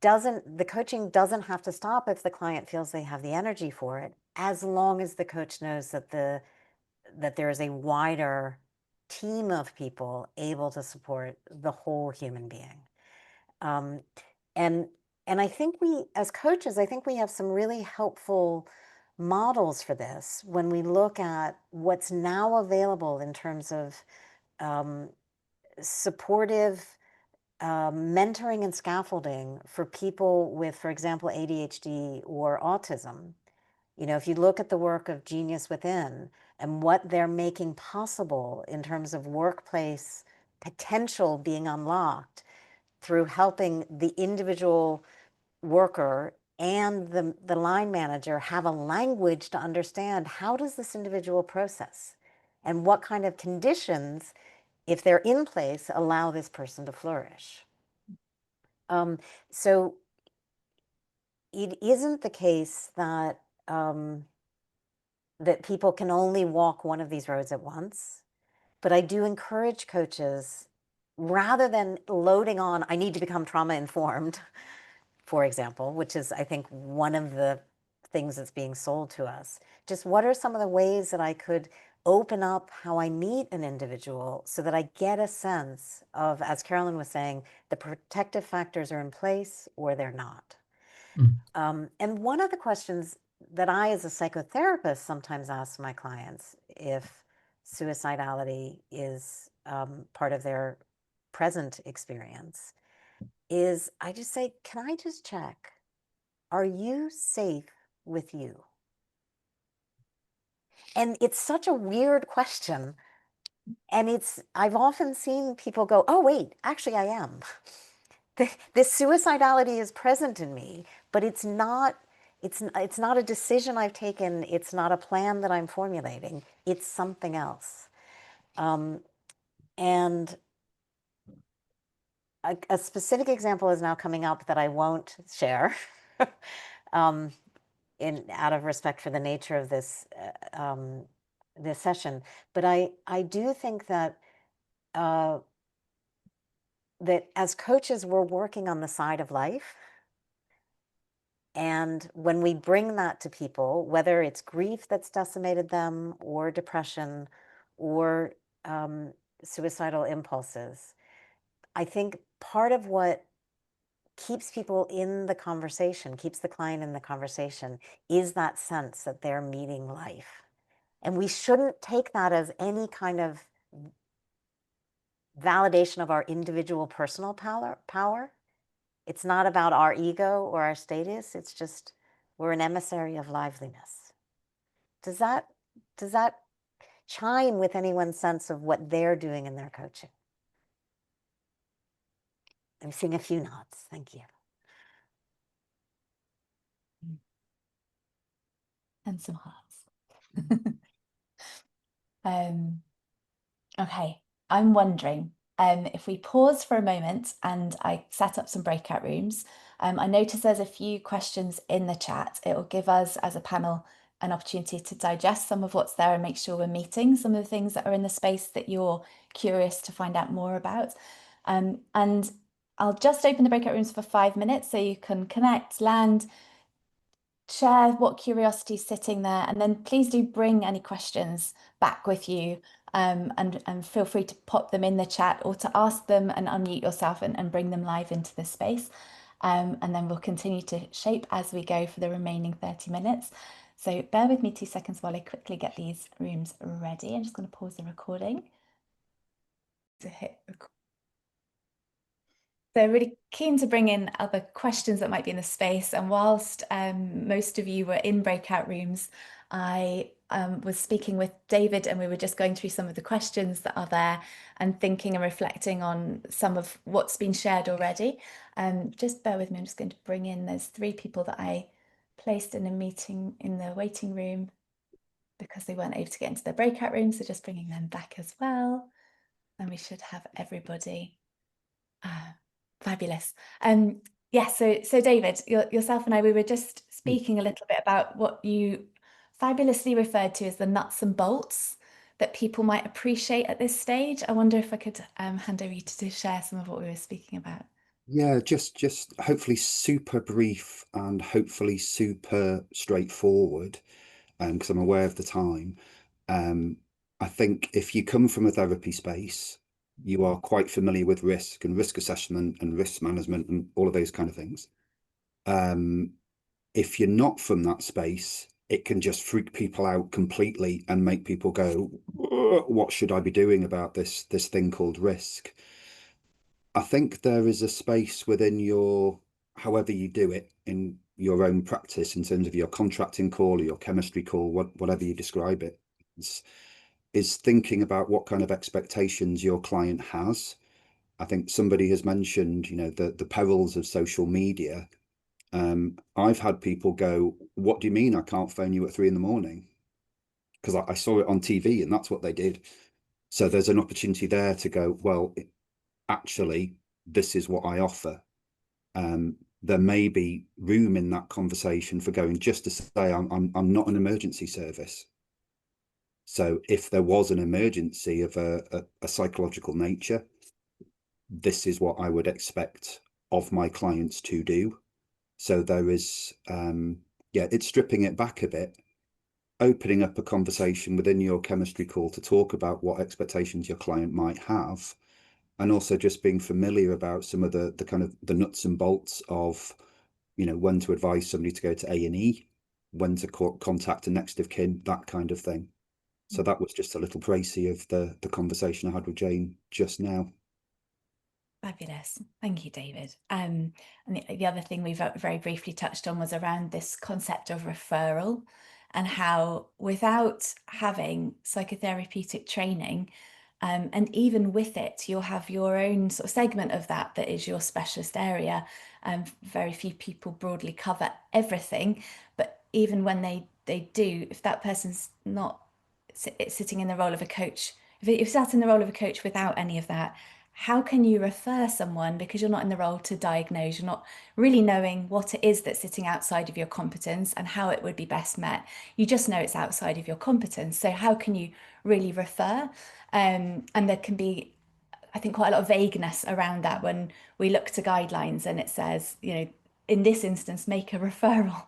the coaching doesn't have to stop if the client feels they have the energy for it, as long as the coach knows that there is a wider team of people able to support the whole human being. And I think as coaches, I think we have some really helpful models for this when we look at what's now available in terms of supportive mentoring and scaffolding for people with, for example, ADHD or autism. If you look at the work of Genius Within and what they're making possible in terms of workplace potential being unlocked through helping the individual worker and the line manager have a language to understand how does this individual process and what kind of conditions, if they're in place, allow this person to flourish. So it isn't the case that that people can only walk one of these roads at once, but I do encourage coaches, rather than loading on, I need to become trauma informed, for example, which is, I think, one of the things that's being sold to us. Just what are some of the ways that I could open up how I meet an individual so that I get a sense of, as Carolyn was saying, the protective factors are in place or they're not. And one of the questions that I, as a psychotherapist, sometimes ask my clients if suicidality is part of their present experience is I just say, can I just check, are you safe with you? And it's such a weird question. And I've often seen people go, oh, wait, actually I am. This suicidality is present in me, but it's not a decision I've taken. It's not a plan that I'm formulating. It's something else. And a specific example is now coming up that I won't share out of respect for the nature of this this session. But I do think that that as coaches, we're working on the side of life. And when we bring that to people, whether it's grief that's decimated them or depression or suicidal impulses, I think part of what keeps people in the conversation, keeps the client in the conversation, is that sense that they're meeting life. And we shouldn't take that as any kind of validation of our individual personal power. It's not about our ego or our status. It's just we're an emissary of liveliness. Does that chime with anyone's sense of what they're doing in their coaching? I'm seeing a few nods. Thank you. And some hearts. Okay, I'm wondering if we pause for a moment and I set up some breakout rooms. I notice there's a few questions in the chat. It will give us as a panel an opportunity to digest some of what's there and make sure we're meeting some of the things that are in the space that you're curious to find out more about. And I'll just open the breakout rooms for 5 minutes so you can connect, land, share what curiosity is sitting there, and then please do bring any questions back with you, and feel free to pop them in the chat or to ask them and unmute yourself and bring them live into the space. And then we'll continue to shape as we go for the remaining 30 minutes. So bear with me 2 seconds while I quickly get these rooms ready. I'm just going to pause the recording to hit record. So really keen to bring in other questions that might be in the space. And whilst most of you were in breakout rooms, I was speaking with David and we were just going through some of the questions that are there and thinking and reflecting on some of what's been shared already. Just bear with me, I'm just going to bring in, there's 3 people that I placed in a meeting in the waiting room because they weren't able to get into the breakout room. So just bringing them back as well. And we should have everybody. Fabulous. Yeah, so David, yourself and I, we were just speaking a little bit about what you fabulously referred to as the nuts and bolts that people might appreciate at this stage. I wonder if I could hand over you to share some of what we were speaking about. Yeah, just hopefully super brief and hopefully super straightforward, because I'm aware of the time. I think if you come from a therapy space, you are quite familiar with risk and risk assessment and risk management and all of those kind of things. If you're not from that space, it can just freak people out completely and make people go, what should I be doing about this thing called risk? I think there is a space within your, however you do it in your own practice, in terms of your contracting call or your chemistry call, whatever you describe it, is thinking about what kind of expectations your client has. I think somebody has mentioned, the perils of social media. I've had people go, "What do you mean I can't phone you at 3 a.m? Because I saw it on TV and that's what they did." So there's an opportunity there to go, well, actually, this is what I offer. There may be room in that conversation for going just to say, I'm not an emergency service. So if there was an emergency of a psychological nature, this is what I would expect of my clients to do. So there is, it's stripping it back a bit, opening up a conversation within your chemistry call to talk about what expectations your client might have, and also just being familiar about some of the kind of the nuts and bolts of, when to advise somebody to go to A&E, when to contact a next of kin, that kind of thing. So that was just a little précis of the conversation I had with Jane just now. Fabulous. Thank you, David. And the other thing we've very briefly touched on was around this concept of referral, and how without having psychotherapeutic training, and even with it, you'll have your own sort of segment of that is your specialist area. Very few people broadly cover everything, but even when they do, if that person's not sitting in the role of a coach, if you're sat in the role of a coach without any of that, how can you refer someone, because you're not in the role to diagnose, you're not really knowing what it is that's sitting outside of your competence and how it would be best met. You just know it's outside of your competence. So how can you really refer? And there can be, I think, quite a lot of vagueness around that when we look to guidelines and it says, in this instance, make a referral.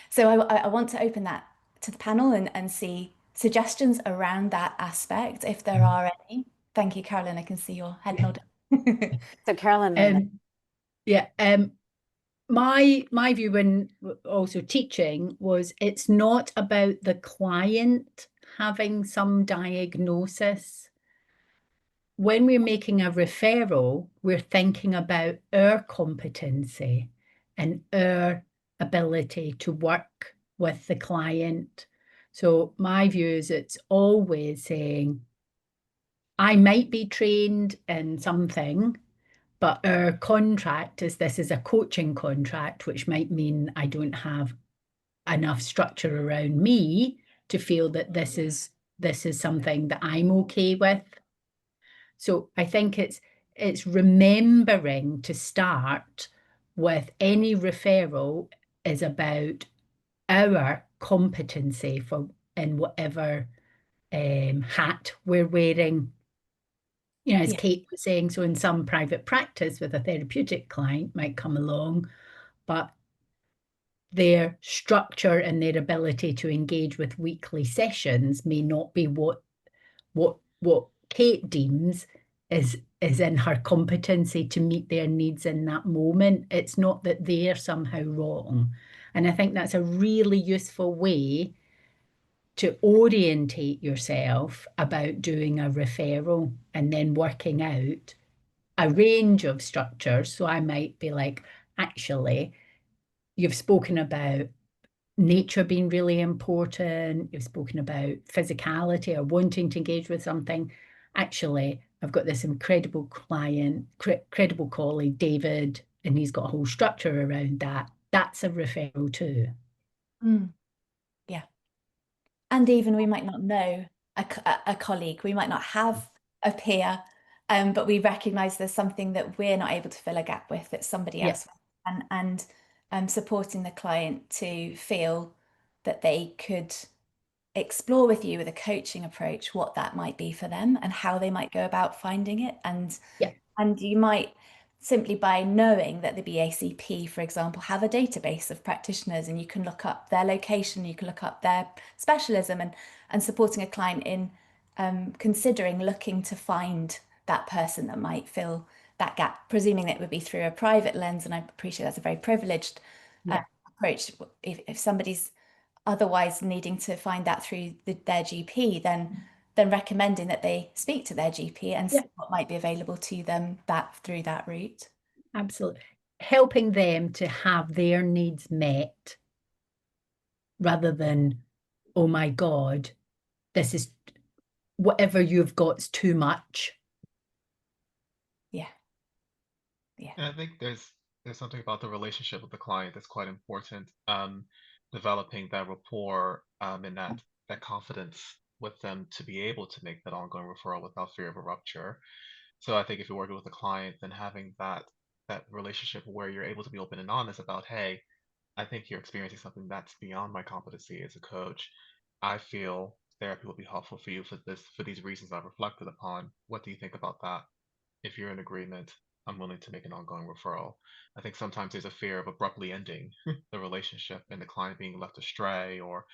So I want to open that to the panel and see suggestions around that aspect, if there are any. Thank you, Carolyn. I can see your head nodding. So Carolyn, my view when also teaching was, it's not about the client having some diagnosis. When we're making a referral, we're thinking about our competency and our ability to work with the client. So my view is, it's always saying, I might be trained in something, but our contract is, this is a coaching contract, which might mean I don't have enough structure around me to feel that this is something that I'm okay with. So I think it's remembering to start with any referral is about our competency in whatever hat we're wearing. As Kate was saying, so in some private practice with a therapeutic client might come along, but their structure and their ability to engage with weekly sessions may not be what Kate deems is in her competency to meet their needs in that moment. It's not that they're somehow wrong. And I think that's a really useful way to orientate yourself about doing a referral and then working out a range of structures. So I might be like, actually, you've spoken about nature being really important. You've spoken about physicality or wanting to engage with something. Actually, I've got this incredible client, credible colleague, David, and he's got a whole structure around that. That's a referral too. Yeah. And even we might not know a colleague, we might not have a peer, but we recognize there's something that we're not able to fill a gap with that somebody else will. And supporting the client to feel that they could explore with you with a coaching approach what that might be for them and how they might go about finding it. And you might, simply by knowing that the BACP, for example, have a database of practitioners, and you can look up their location, you can look up their specialism, and supporting a client in considering looking to find that person that might fill that gap, presuming that it would be through a private lens. And I appreciate that's a very privileged approach. If somebody's otherwise needing to find that through their GP, then recommending that they speak to their GP and see what might be available to them through that route. Absolutely. Helping them to have their needs met rather than, oh my God, this is whatever you've got's too much. And I think there's there's something about the relationship with the client that's quite important. Developing that rapport and that confidence with them to be able to make that ongoing referral without fear of a rupture. So I think if you're working with a client, then having that relationship where you're able to be open and honest about, hey, I think you're experiencing something that's beyond my competency as a coach. I feel therapy will be helpful for you for these reasons I've reflected upon. What do you think about that? If you're in agreement, I'm willing to make an ongoing referral. I think sometimes there's a fear of abruptly ending the relationship and the client being left astray or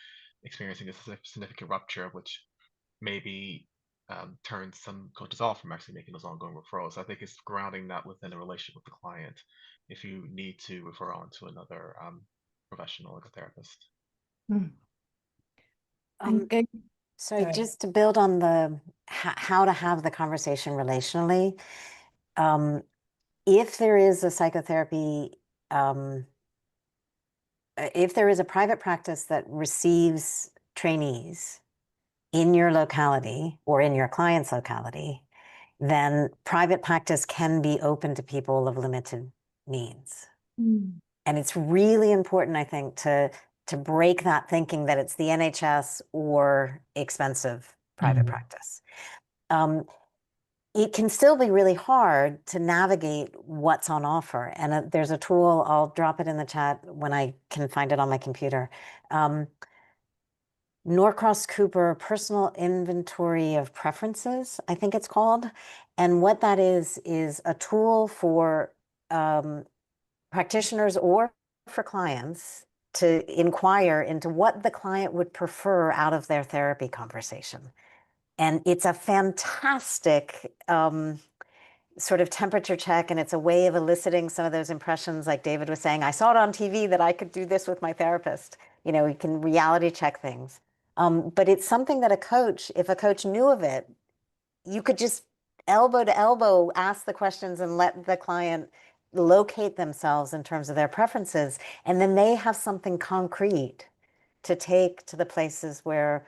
experiencing a significant rupture, which maybe turns some coaches off from actually making those ongoing referrals. So I think it's grounding that within a relationship with the client if you need to refer on to another professional like a therapist. Mm. Um, And So just to build on the how to have the conversation relationally, if there is a psychotherapy, if there is a private practice that receives trainees in your locality or in your client's locality, then private practice can be open to people of limited means. And it's really important, I think, to break that thinking that it's the NHS or expensive private practice. It can still be really hard to navigate what's on offer. And there's a tool, I'll drop it in the chat when I can find it on my computer. Norcross Cooper Personal Inventory of Preferences, I think it's called. And what that is a tool for practitioners or for clients to inquire into what the client would prefer out of their therapy conversation. And it's a fantastic sort of temperature check, and it's a way of eliciting some of those impressions, like David was saying, I saw it on TV that I could do this with my therapist. You know, you can reality check things. But it's something that if a coach knew of it, you could just elbow to elbow ask the questions and let the client locate themselves in terms of their preferences. And then they have something concrete to take to the places where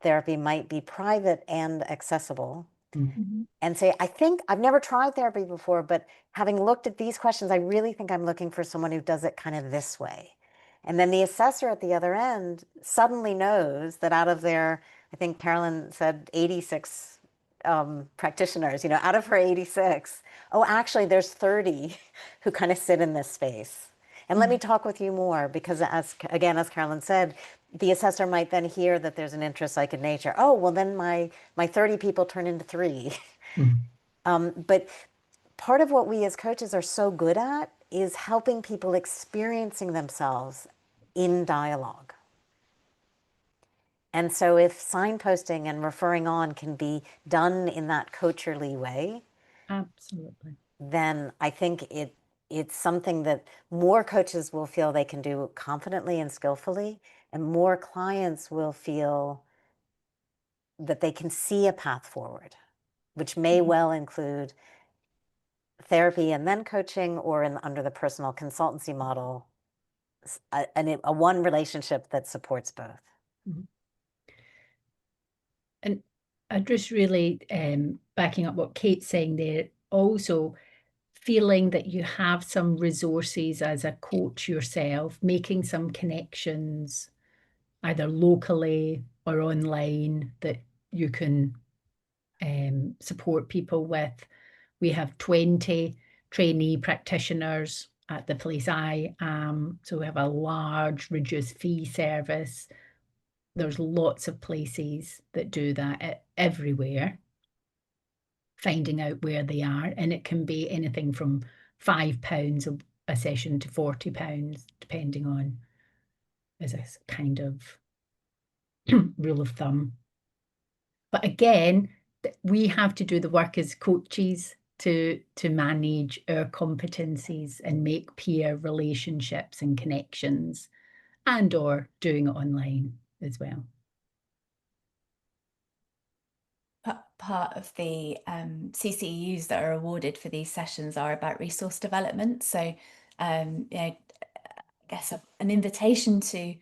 therapy might be private and accessible. And say, I think I've never tried therapy before, but having looked at these questions, I really think I'm looking for someone who does it kind of this way. And then the assessor at the other end suddenly knows that out of their, I think Carolyn said 86 practitioners, you know, out of her 86, oh, actually there's 30 who kind of sit in this space. And let me talk with you more, because as Carolyn said, the assessor might then hear that there's an interest like in nature. Oh, well, then my 30 people turn into 3. But part of what we as coaches are so good at is helping people experiencing themselves in dialogue. And so if signposting and referring on can be done in that coacherly way, Absolutely. then I think it's something that more coaches will feel they can do confidently and skillfully, and more clients will feel that they can see a path forward, which may well include therapy and then coaching, or under the personal consultancy model, a one relationship that supports both. And I just really backing up what Kate's saying there, also feeling that you have some resources as a coach yourself, making some connections either locally or online that you can support people with. We have 20 trainee practitioners at the place I am, so we have a large reduced fee service. There's lots of places that do that everywhere, finding out where they are, and it can be anything from £5 a session to £40, depending on, as a kind of rule of thumb. But again, we have to do the work as coaches to manage our competencies and make peer relationships and connections, and or doing it online as well. Part of the CCUs that are awarded for these sessions are about resource development. So, you know, I guess an invitation to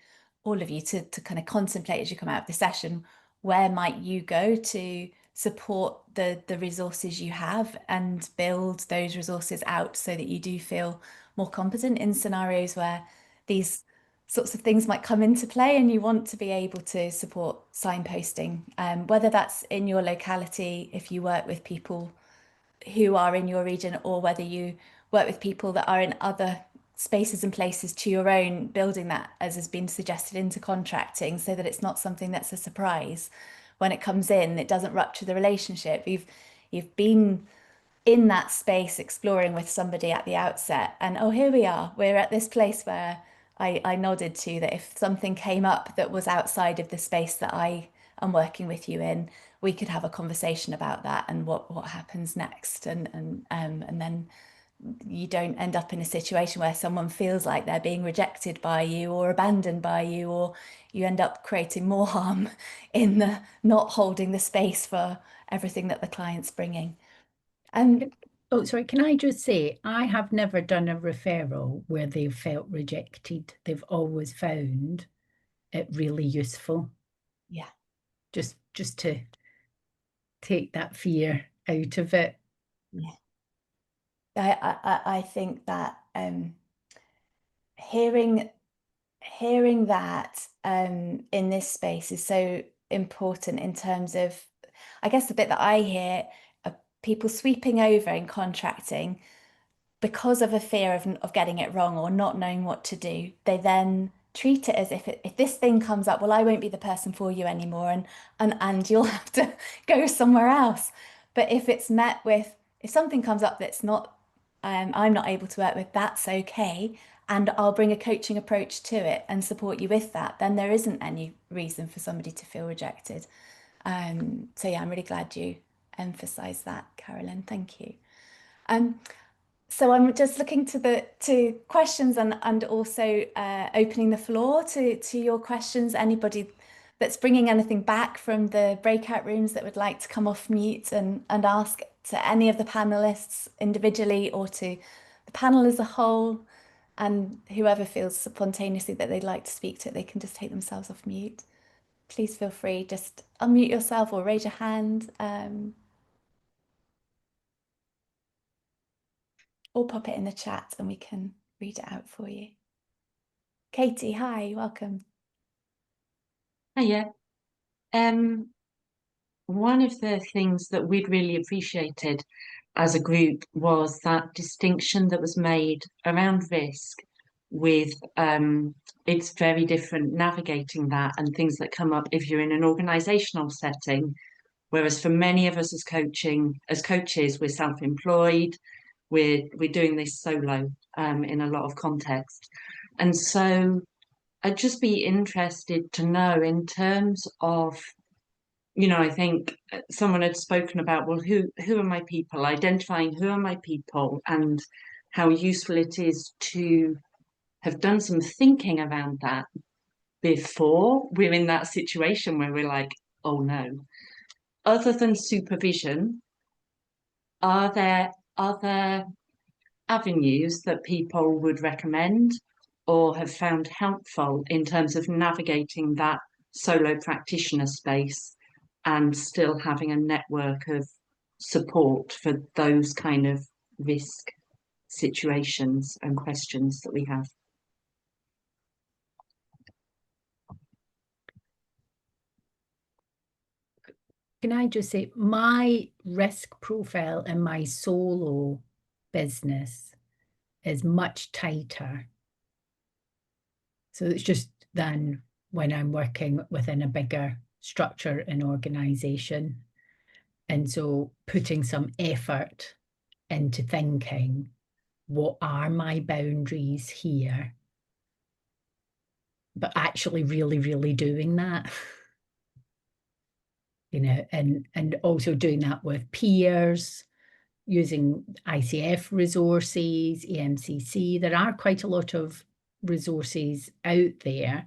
all of you to kind of contemplate as you come out of the session, where might you go to support the resources you have and build those resources out so that you do feel more competent in scenarios where these sorts of things might come into play, and you want to be able to support signposting, whether that's in your locality, if you work with people who are in your region, or whether you work with people that are in other spaces and places to your own, building that, as has been suggested, into contracting so that it's not something that's a surprise when it comes in. It doesn't rupture the relationship. You've been in that space exploring with somebody at the outset, and oh, here we are, we're at this place where I nodded to that if something came up that was outside of the space that I am working with you in, we could have a conversation about that and what happens next, and then you don't end up in a situation where someone feels like they're being rejected by you or abandoned by you, or you end up creating more harm in the not holding the space for everything that the client's bringing. Oh, sorry, can I just say, I have never done a referral where they've felt rejected. They've always found it really useful. Yeah. Just to take that fear out of it. Yeah. I think that hearing that in this space is so important, in terms of, I guess the bit that I hear are people sweeping over in contracting because of a fear of getting it wrong or not knowing what to do. They then treat it as if this thing comes up, well, I won't be the person for you anymore, and you'll have to go somewhere else. But if it's met with, if something comes up that's not, I'm not able to work with, that's okay, and I'll bring a coaching approach to it and support you with that, then there isn't any reason for somebody to feel rejected. So yeah, I'm really glad you emphasised that, Carolyn. Thank you. So I'm just looking to questions and also opening the floor to your questions. Anybody that's bringing anything back from the breakout rooms that would like to come off mute and ask to any of the panelists individually or to the panel as a whole, and whoever feels spontaneously that they'd like to speak to it, they can just take themselves off mute. Please feel free, just unmute yourself or raise your hand. Or pop it in the chat and we can read it out for you. Katie, hi, welcome. Hiya. One of the things that we'd really appreciated as a group was that distinction that was made around risk, with it's very different navigating that and things that come up if you're in an organizational setting. Whereas for many of us as coaches, we're self-employed, we're doing this solo in a lot of context. And so I'd just be interested to know, in terms of, I think someone had spoken about, well, who are my people, identifying who are my people, and how useful it is to have done some thinking around that before we're in that situation where we're like, oh no. Other than supervision, are there other avenues that people would recommend or have found helpful in terms of navigating that solo practitioner space and still having a network of support for those kind of risk situations and questions that we have? Can I just say, my risk profile in my solo business is much tighter. So it's just than when I'm working within a bigger structure and organization. And so putting some effort into thinking, what are my boundaries here? But actually really, really doing that. And also doing that with peers, using ICF resources, EMCC. There are quite a lot of resources out there,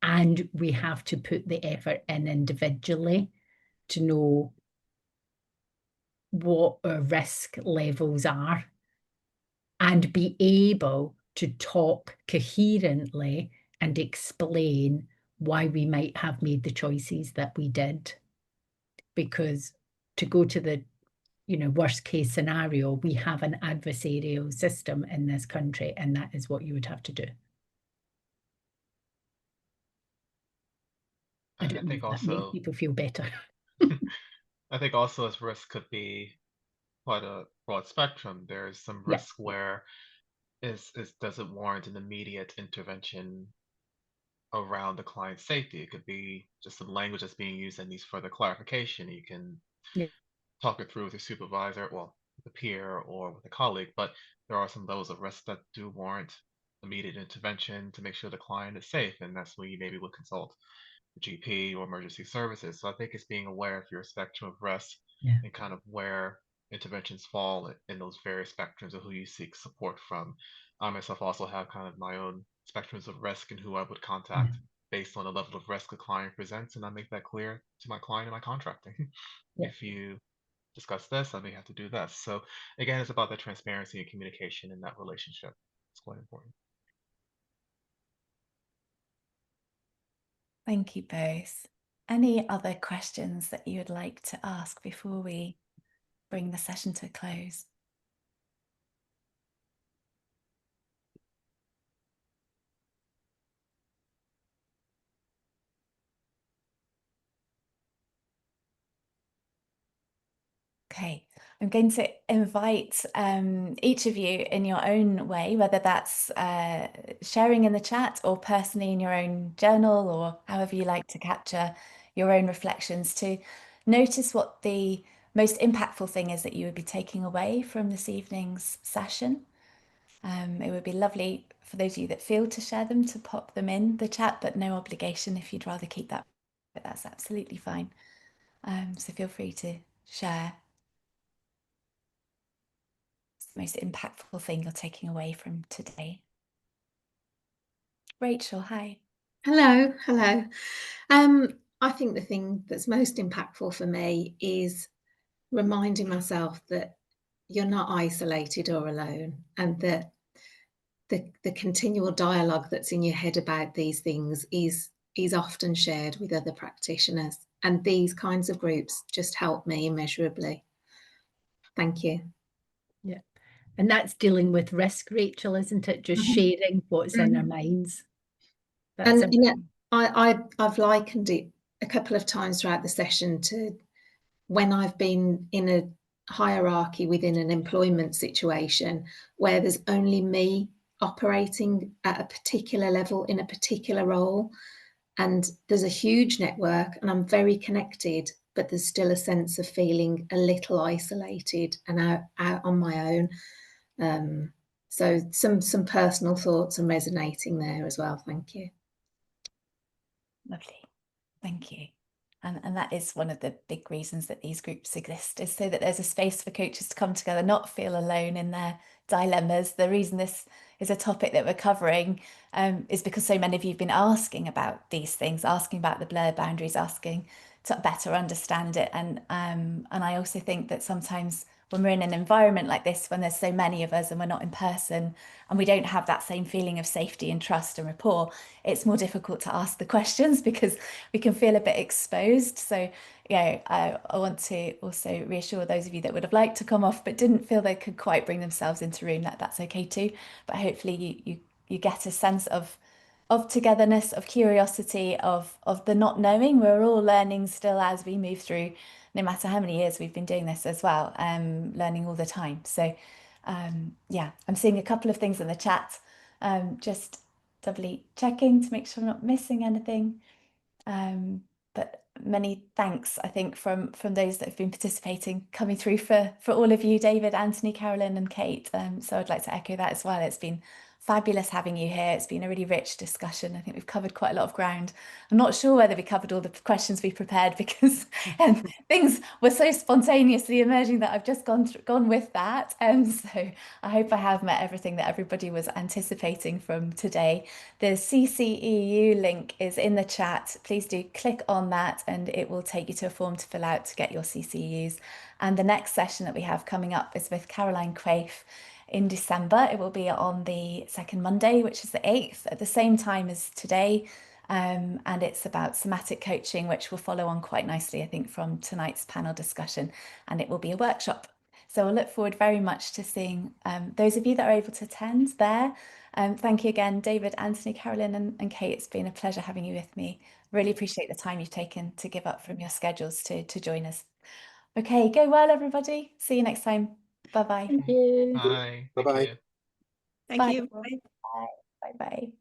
and we have to put the effort in individually to know what our risk levels are and be able to talk coherently and explain why we might have made the choices that we did. Because to go to the worst case scenario, we have an adversarial system in this country, and that is what you would have to do. I don't know if that makes people feel better. I think also as risk could be quite a broad spectrum. There's some risk where does it warrant an immediate intervention around the client's safety? It could be just some language that's being used that needs further clarification. You can talk it through with your supervisor, well, with a peer or with a colleague, but there are some levels of risk that do warrant immediate intervention to make sure the client is safe, and that's when you maybe would consult the GP or emergency services. So I think it's being aware of your spectrum of risk and kind of where interventions fall in those various spectrums of who you seek support from. I myself also have kind of my own spectrums of risk and who I would contact based on the level of risk a client presents, and I make that clear to my client in my contracting. If you discuss this, I may have to do this. So again, it's about that transparency and communication in that relationship. It's quite important. Thank you both. Any other questions that you would like to ask before we bring the session to a close? Okay, I'm going to invite each of you in your own way, whether that's sharing in the chat or personally in your own journal or however you like to capture your own reflections, to notice what the most impactful thing is that you would be taking away from this evening's session. It would be lovely for those of you that feel to share them to pop them in the chat, but no obligation if you'd rather keep that, but that's absolutely fine. So feel free to share the most impactful thing you're taking away from today. Rachel, hi. Hello. I think the thing that's most impactful for me is reminding myself that you're not isolated or alone, and that the continual dialogue that's in your head about these things is often shared with other practitioners, and these kinds of groups just help me immeasurably. Thank you. Yeah, and that's dealing with risk, Rachel, isn't it? Just sharing what's in our minds. That's and I've likened it a couple of times throughout the session to when I've been in a hierarchy within an employment situation where there's only me operating at a particular level in a particular role, and there's a huge network and I'm very connected, but there's still a sense of feeling a little isolated and out on my own. So some personal thoughts are resonating there as well. Thank you. Lovely. Thank you. And that is one of the big reasons that these groups exist, is so that there's a space for coaches to come together, not feel alone in their dilemmas. The reason this is a topic that we're covering is because so many of you have been asking about these things, asking about the blurred boundaries, asking to better understand it. And I also think that sometimes when we're in an environment like this, when there's so many of us and we're not in person and we don't have that same feeling of safety and trust and rapport, it's more difficult to ask the questions because we can feel a bit exposed. So, I want to also reassure those of you that would have liked to come off but didn't feel they could quite bring themselves into room, that's okay too. But hopefully you get a sense of togetherness, of curiosity, of the not knowing. We're all learning still as we move through, no matter how many years we've been doing this as well, learning all the time. So yeah, I'm seeing a couple of things in the chat, just doubly checking to make sure I'm not missing anything. But many thanks, I think, from those that have been participating, coming through for all of you, David, Anthony, Carolyn and Kate. So I'd like to echo that as well. It's been fabulous having you here. It's been a really rich discussion. I think we've covered quite a lot of ground. I'm not sure whether we covered all the questions we prepared because things were so spontaneously emerging that I've just gone with that. So I hope I have met everything that everybody was anticipating from today. The CCEU link is in the chat. Please do click on that and it will take you to a form to fill out to get your CCEUs. And the next session that we have coming up is with Caroline Quaife in December. It will be on the second Monday, which is the 8th, at the same time as today. and it's about somatic coaching, which will follow on quite nicely, I think, from tonight's panel discussion, and it will be a workshop. So I look forward very much to seeing those of you that are able to attend there. Thank you again, David, Anthony, Carolyn, and Kate. It's been a pleasure having you with me. Really appreciate the time you've taken to give up from your schedules to join us. Okay, go well, everybody. See you next time. Bye-bye. Thank you. Bye. Bye-bye. Thank you. Thank Bye. you. Bye. Bye. Bye-bye.